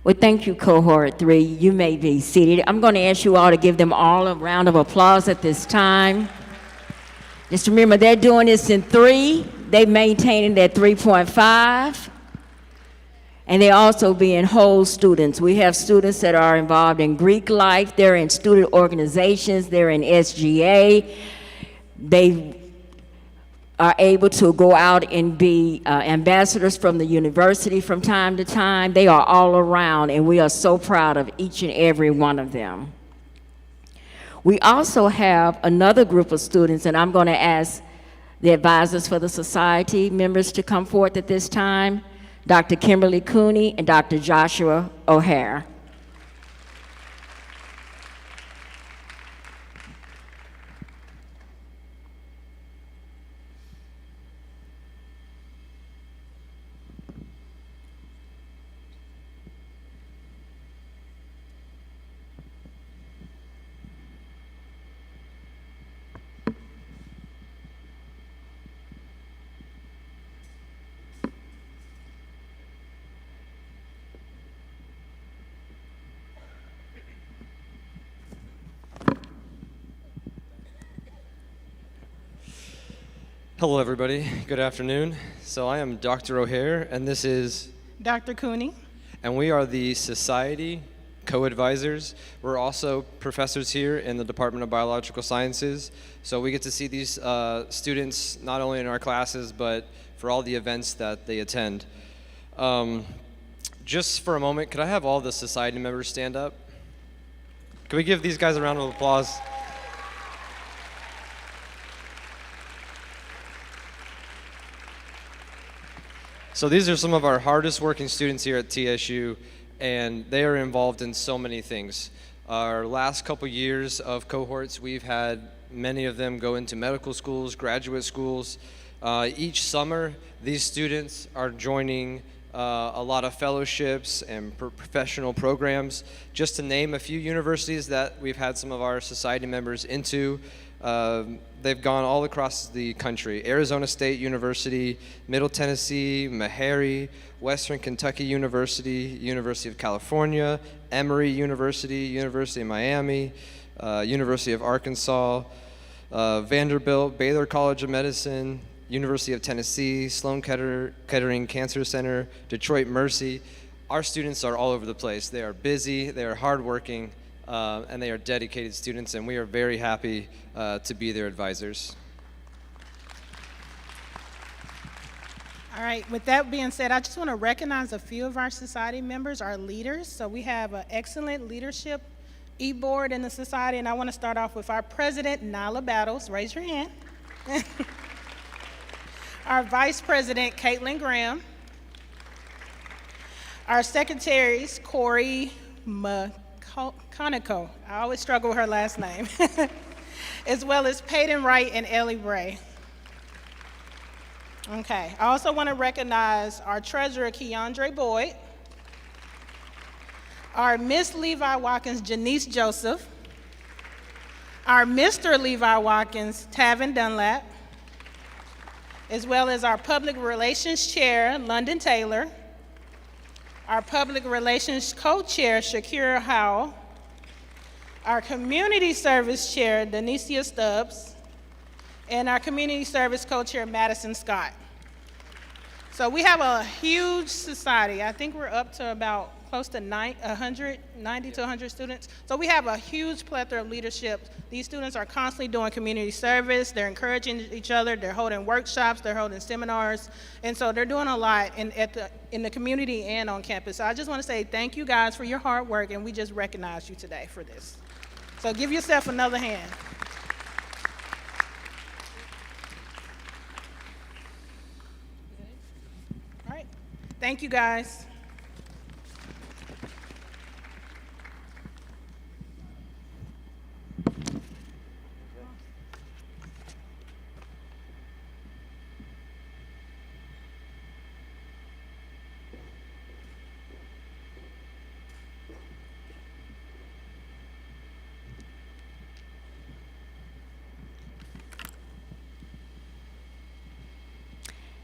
Well, thank you, Cohort 3. You may be seated. I'm going to ask you all to give them all a round of applause at this time. Just remember, they're doing this in 3. They're maintaining their 3.5. And they're also being whole students. We have students that are involved in Greek life. They're in student organizations. They're in SGA. They are able to go out and be ambassadors from the university from time to time. They are all around, and we are so proud of each and every one of them. We also have another group of students, and I'm going to ask the advisors for the society members to come forth at this time, Dr. Kimberly Cooney and Dr. Joshua O'Hare. Hello, everybody. Good afternoon. So I am Dr. O'Hare, and this is Dr. Cooney. And we are the society co-advisors. We're also professors here in the Department of Biological Sciences. So we get to see these students not only in our classes, but for all the events that they attend. Just for a moment, could I have all the society members stand up? Can we give these guys a round of applause? So these are some of our hardest working students here at TSU, and they are involved in so many things. Our last couple years of cohorts, we've had many of them go into medical schools, graduate schools. Each summer, these students are joining a lot of fellowships and professional programs. Just to name a few universities that we've had some of our society members into, they've gone all across the country. Arizona State University, Middle Tennessee, Meharry, Western Kentucky University, University of California, Emory University, University of Miami, University of Arkansas, Vanderbilt, Baylor College of Medicine, University of Tennessee, Sloan Kettering Cancer Center, Detroit Mercy. Our students are all over the place. They are busy, they are hardworking, and they are dedicated students, and we are very happy to be their advisors. All right, with that being said, I just want to recognize a few of our society members, our leaders. So we have an excellent leadership e-board in the society, and I want to start off with our president, Nyla Battles. Raise your hand. Our vice president, Caitlin Graham. Our secretaries, Corey McConico. I always struggle with her last name. As well as Peyton Wright and Ellie Bray. Okay, I also want to recognize our treasurer, Keandre Boyd, our Miss Levi Watkins, Janice Joseph, our Mr. Levi Watkins, Tavin Dunlap, as well as our public relations chair, London Taylor, our public relations co-chair, Shakira Howell, our community service chair, Denicia Stubbs, and our community service co-chair, Madison Scott. So we have a huge society. I think we're up to about close to 90 to 100 students. So we have a huge plethora of leadership. These students are constantly doing community service. They're encouraging each other. They're holding workshops. They're holding seminars. And so they're doing a lot in the community and on campus. So I just want to say thank you guys for your hard work, and we just recognize you today for this. So give yourself another hand. All right. Thank you, guys.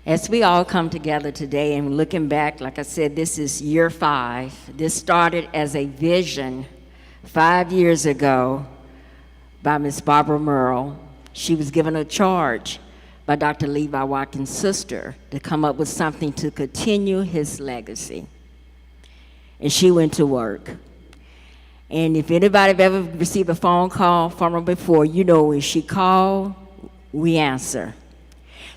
As we all come together today and looking back, like I said, this is year 5. This started as a vision 5 years ago by Ms. Barbara Merle. She was given a charge by Dr. Levi Watkins' sister to come up with something to continue his legacy. And she went to work. And if anybody have ever received a phone call from her before, you know when she called, we answer.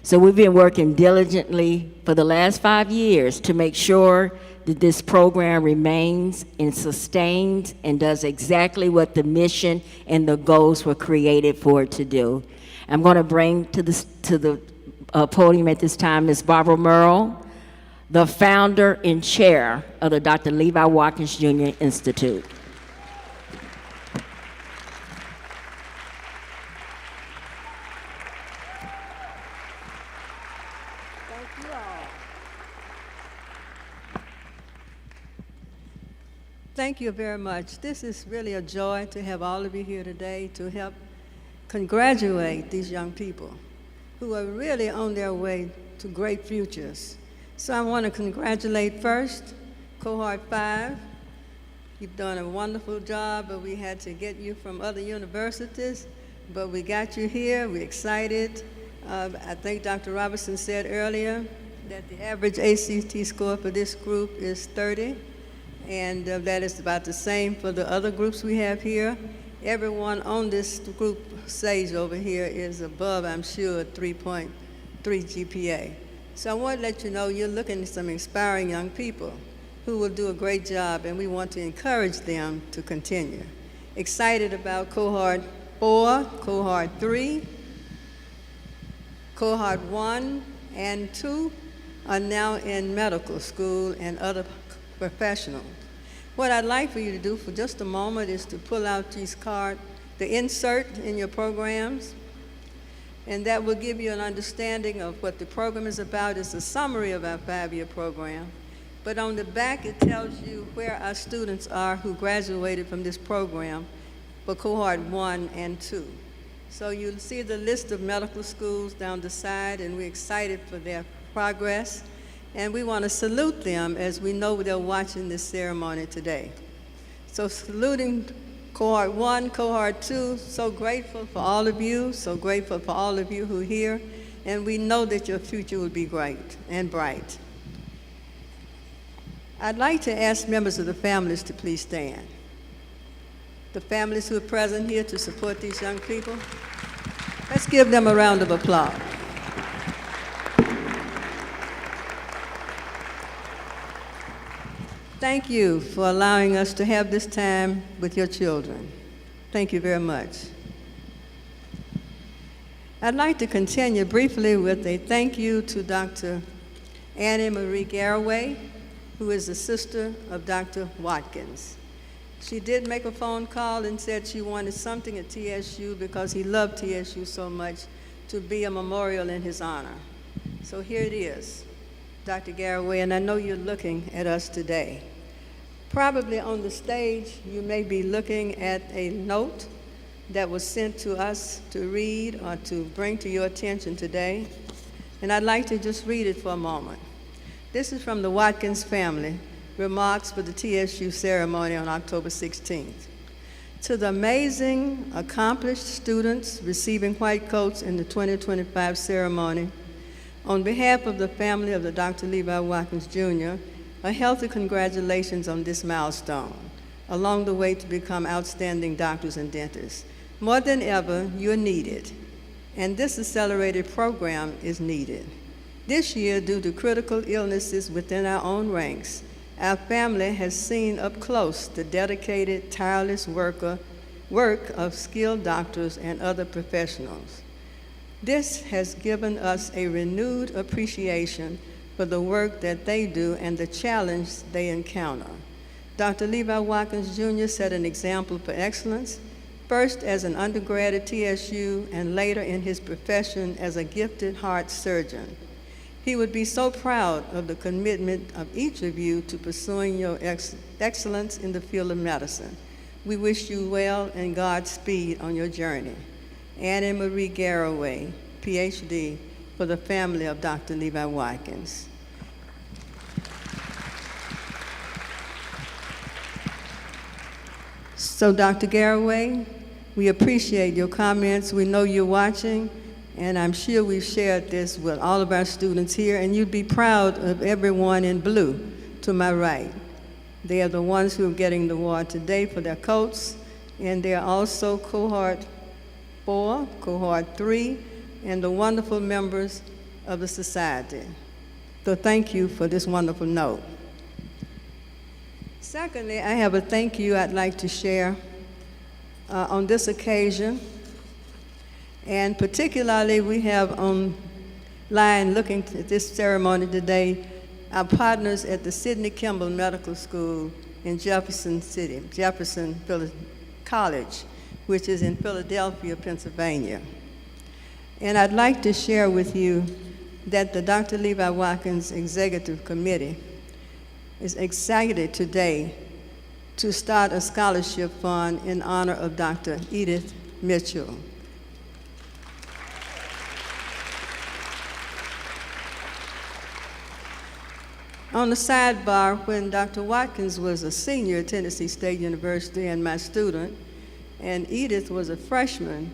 So we've been working diligently for the last 5 years to make sure that this program remains and sustains and does exactly what the mission and the goals were created for it to do. I'm going to bring to the podium at this time Ms. Barbara Merle, the founder and chair of the Dr. Levi Watkins Jr. Institute. Thank you very much. This is really a joy to have all of you here today to help congratulate these young people who are really on their way to great futures. So I want to congratulate first Cohort 5. You've done a wonderful job, but we had to get you from other universities, but we got you here. We're excited. I think Dr. Robertson said earlier that the average ACT score for this group is 30. And that is about the same for the other groups we have here. Everyone on this group stage over here is above, I'm sure, 3.3 GPA. So I want to let you know you're looking at some inspiring young people who will do a great job, and we want to encourage them to continue. Excited about Cohort 4, Cohort 3, Cohort 1 and 2 are now in medical school and other professional. What I'd like for you to do for just a moment is to pull out these cards, the insert in your programs, and that will give you an understanding of what the program is about. It's a summary of our 5-year program. But on the back, it tells you where our students are who graduated from this program for Cohort 1 and 2. So you'll see the list of medical schools down the side, and we're excited for their progress. And we want to salute them as we know they're watching this ceremony today. So saluting Cohort 1, Cohort 2, so grateful for all of you, so grateful for all of you who are here, and we know that your future will be great and bright. I'd like to ask members of the families to please stand. The families who are present here to support these young people, let's give them a round of applause. Thank you for allowing us to have this time with your children. Thank you very much. I'd like to continue briefly with a thank you to Dr. Annie Marie Garraway, who is the sister of Dr. Watkins. She did make a phone call and said she wanted something at TSU because he loved TSU so much to be a memorial in his honor. So here it is, Dr. Garraway, and I know you're looking at us today. Probably on the stage, you may be looking at a note that was sent to us to read or to bring to your attention today. And I'd like to just read it for a moment. This is from the Watkins family, remarks for the TSU ceremony on October 16th. To the amazing, accomplished students receiving white coats in the 2025 ceremony, on behalf of the family of the Dr. Levi Watkins Jr., a healthy congratulations on this milestone, along the way to become outstanding doctors and dentists. More than ever, you're needed, and this accelerated program is needed. This year, due to critical illnesses within our own ranks, our family has seen up close the dedicated, tireless work of skilled doctors and other professionals. This has given us a renewed appreciation for the work that they do and the challenge they encounter. Dr. Levi Watkins Jr. set an example for excellence, first as an undergrad at TSU and later in his profession as a gifted heart surgeon. He would be so proud of the commitment of each of you to pursuing your excellence in the field of medicine. We wish you well and Godspeed on your journey. Annie Marie Garraway, PhD, for the family of Dr. Levi Watkins. So, Dr. Garraway, we appreciate your comments. We know you're watching, and I'm sure we've shared this with all of our students here, and you'd be proud of everyone in blue to my right. They are the ones who are getting the award today for their coats, and they are also Cohort 4, Cohort 3, and the wonderful members of the society. So thank you for this wonderful note. Secondly, I have a thank you I'd like to share on this occasion. And particularly, we have online looking at this ceremony today, our partners at the Sidney Kimball Medical School in Jefferson College, which is in Philadelphia, Pennsylvania. And I'd like to share with you that the Dr. Levi Watkins Executive Committee is excited today to start a scholarship fund in honor of Dr. Edith Mitchell. On the sidebar, when Dr. Watkins was a senior at Tennessee State University and my student, and Edith was a freshman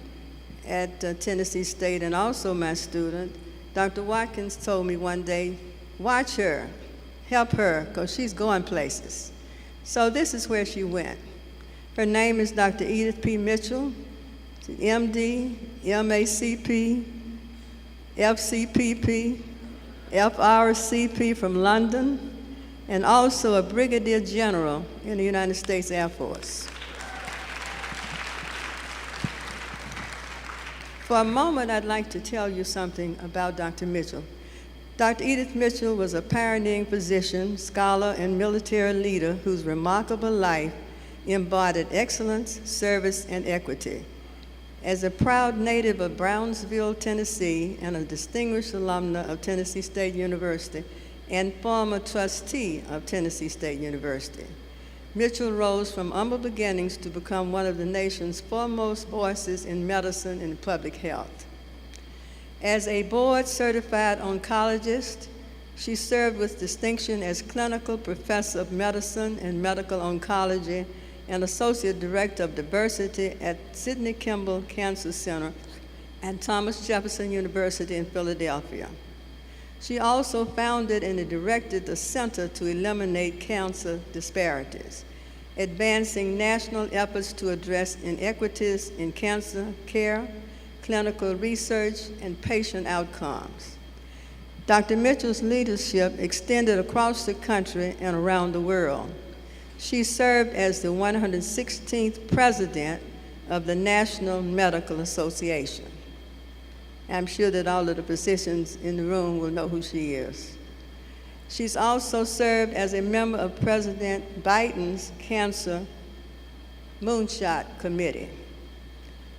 at Tennessee State and also my student, Dr. Watkins told me one day, watch her, help her, because she's going places. So this is where she went. Her name is Dr. Edith P. Mitchell, MD, MACP, FCPP, FRCP from London, and also a brigadier general in the United States Air Force. For a moment, I'd like to tell you something about Dr. Mitchell. Dr. Edith Mitchell was a pioneering physician, scholar, and military leader whose remarkable life embodied excellence, service, and equity. As a proud native of Brownsville, Tennessee, and a distinguished alumna of Tennessee State University, and former trustee of Tennessee State University, Mitchell rose from humble beginnings to become one of the nation's foremost voices in medicine and public health. As a board-certified oncologist, she served with distinction as clinical professor of medicine and medical oncology and associate director of diversity at Sidney Kimball Cancer Center and Thomas Jefferson University in Philadelphia. She also founded and directed the Center to Eliminate Cancer Disparities, advancing national efforts to address inequities in cancer care, clinical research, and patient outcomes. Dr. Mitchell's leadership extended across the country and around the world. She served as the 116th president of the National Medical Association. I'm sure that all of the physicians in the room will know who she is. She's also served as a member of President Biden's Cancer Moonshot Committee.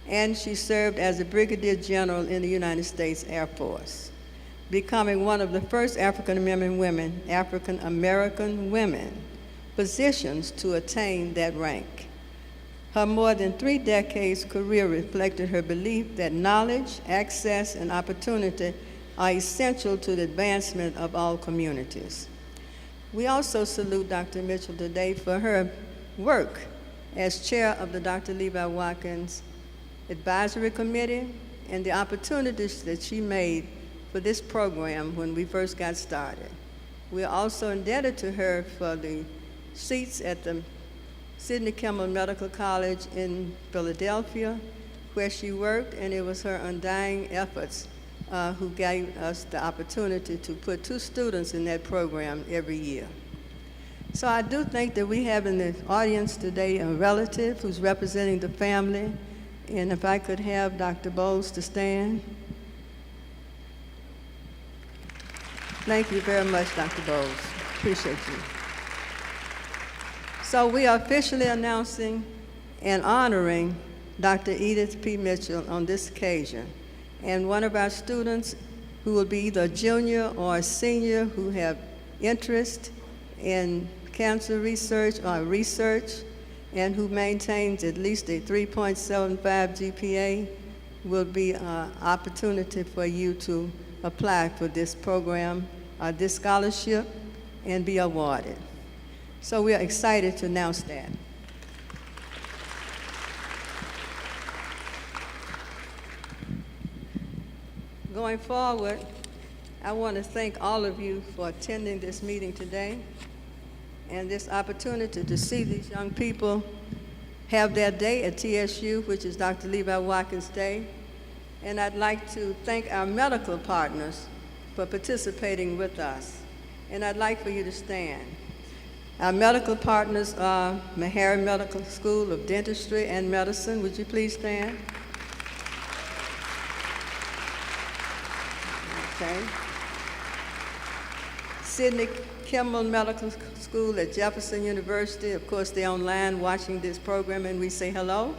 And she served as a brigadier general in the United States Air Force, becoming one of the first African-American women physicians to attain that rank. Her more than 3 decades career reflected her belief that knowledge, access, and opportunity are essential to the advancement of all communities. We also salute Dr. Mitchell today for her work as chair of the Dr. Levi Watkins Advisory Committee and the opportunities that she made for this program when we first got started. We are also indebted to her for the seats at the Sidney Kimball Medical College in Philadelphia, where she worked, and it was her undying efforts who gave us the opportunity to put 2 students in that program every year. So I do think that we have in the audience today a relative who's representing the family, and if I could have Dr. Bowles to stand. Thank you very much, Dr. Bowles. Appreciate you. So we are officially announcing and honoring Dr. Edith P. Mitchell on this occasion. And one of our students who will be either a junior or a senior who have interest in cancer research or research and who maintains at least a 3.75 GPA will be an opportunity for you to apply for this program, this scholarship, and be awarded. So we are excited to announce that. Going forward, I want to thank all of you for attending this meeting today and this opportunity to see these young people have their day at TSU, which is Dr. Levi Watkins Day. And I'd like to thank our medical partners for participating with us. And I'd like for you to stand. Our medical partners are Meharry Medical School of Dentistry and Medicine. Would you please stand? Okay. Sidney Kimball Medical School at Jefferson University. Of course, they're online watching this program, and we say hello.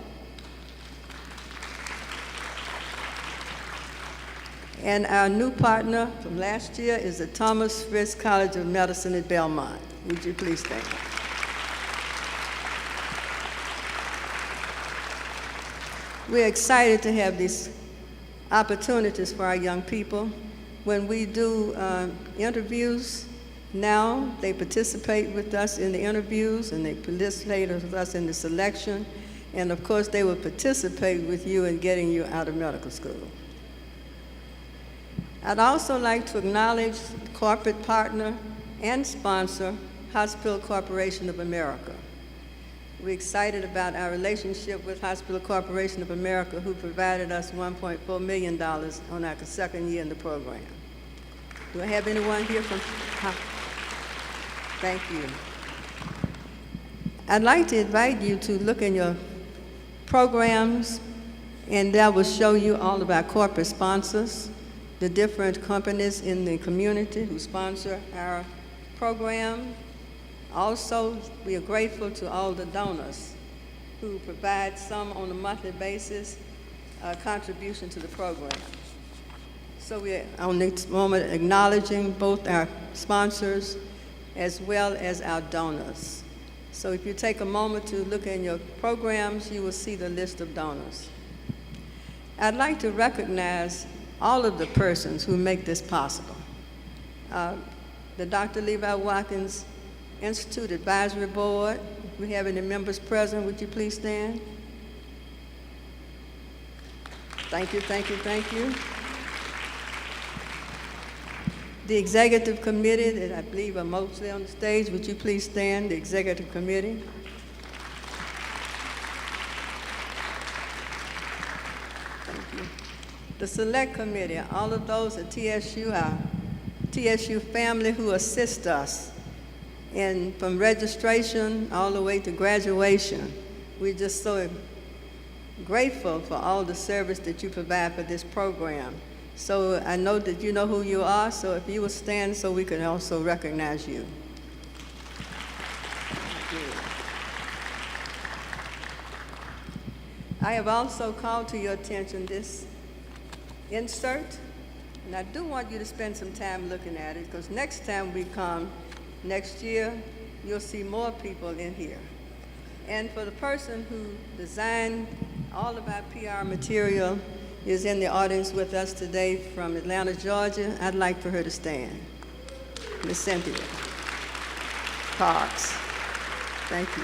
And our new partner from last year is the Thomas Fritz College of Medicine at Belmont. Would you please stand? We're excited to have these opportunities for our young people. When we do interviews now, they participate with us in the interviews and they participate with us in the selection. And of course, they will participate with you in getting you out of medical school. I'd also like to acknowledge corporate partner and sponsor, Hospital Corporation of America. We're excited about our relationship with Hospital Corporation of America, who provided us $1.4 million on our second year in the program. Do I have anyone here from? Thank you. I'd like to invite you to look in your programs, and that will show you all of our corporate sponsors. the different companies in the community who sponsor our program. Also, we are grateful to all the donors who provide some on a monthly basis contribution to the program. So we are on this moment acknowledging both our sponsors as well as our donors. So if you take a moment to look in your programs, you will see the list of donors. I'd like to recognize all of the persons who make this possible. The Dr. Levi Watkins Institute Advisory Board. If we have any members present, would you please stand? Thank you, thank you, thank you. The Executive Committee that I believe are mostly on the stage, would you please stand, the Executive Committee? Thank you. The Select Committee, all of those at TSU, our TSU family who assist us and from registration all the way to graduation. We're just so grateful for all the service that you provide for this program. So I know that you know who you are, so if you will stand so we can also recognize you. I have also called to your attention this insert, and I do want you to spend some time looking at it, because next time we come, next year, you'll see more people in here. And for the person who designed all of our PR material is in the audience with us today from Atlanta, Georgia. I'd like for her to stand. Miss Cynthia Parks. Thank you.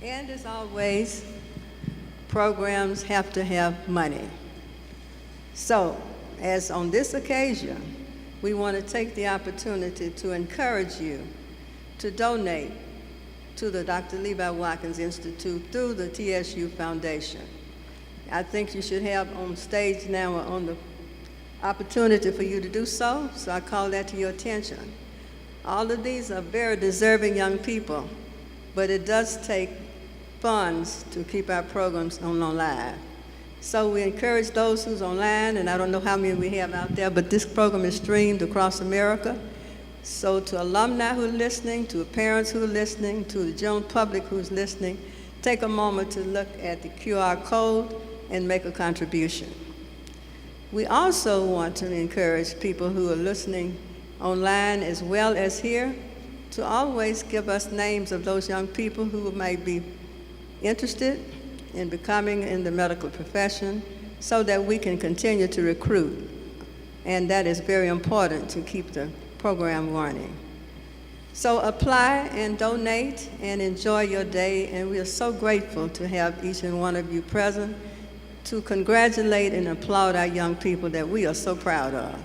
And as always, programs have to have money. So, as on this occasion, we want to take the opportunity to encourage you to donate to the Dr. Levi Watkins Institute through the TSU Foundation. I think you should have on stage now on the opportunity for you to do so, so I call that to your attention. All of these are very deserving young people, but it does take funds to keep our programs on live. So we encourage those who's online, and I don't know how many we have out there, but this program is streamed across America. So to alumni who are listening, to parents who are listening, to the general public who's listening, take a moment to look at the QR code and make a contribution. We also want to encourage people who are listening online as well as here to always give us names of those young people who might be interested in becoming in the medical profession so that we can continue to recruit. And that is very important to keep the program running. So apply and donate and enjoy your day, and we are so grateful to have each and one of you present to congratulate and applaud our young people that we are so proud of.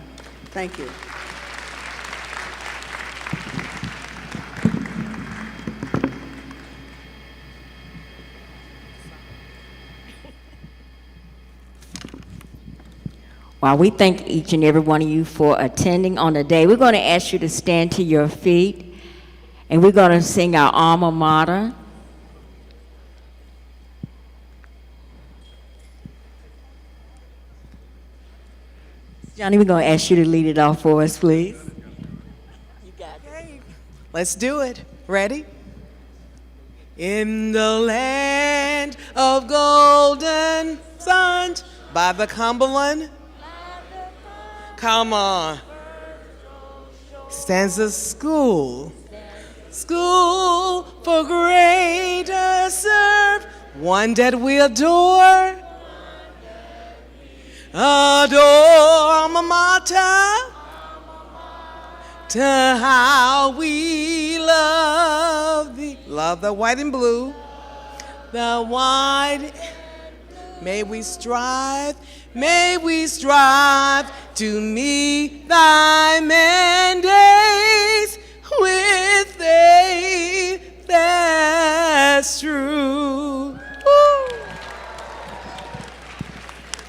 Thank you. While we thank each and every one of you for attending on the day, we're going to ask you to stand to your feet, and we're going to sing our alma mater. Johnny, we're going to ask you to lead it off for us, please. Let's do it. Ready? In the land of golden suns by the Cumberland. Come on. Stands a school. School for greater serve. One that we adore. Adore alma mater. To how we love thee. Love the white and blue. The white. May we strive to meet thy mandates with faith that's true. Woo.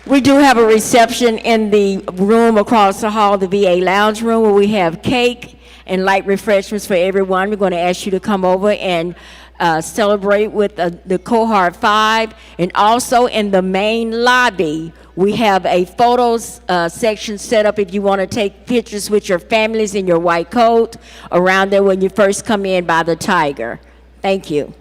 We do have a reception in the room across the hall, the VA Lounge Room, where we have cake and light refreshments for everyone. We're going to ask you to come over and celebrate with the Cohort 5. And also in the main lobby, we have a photos section set up if you want to take pictures with your families in your white coat around there when you first come in by the Tiger. Thank you.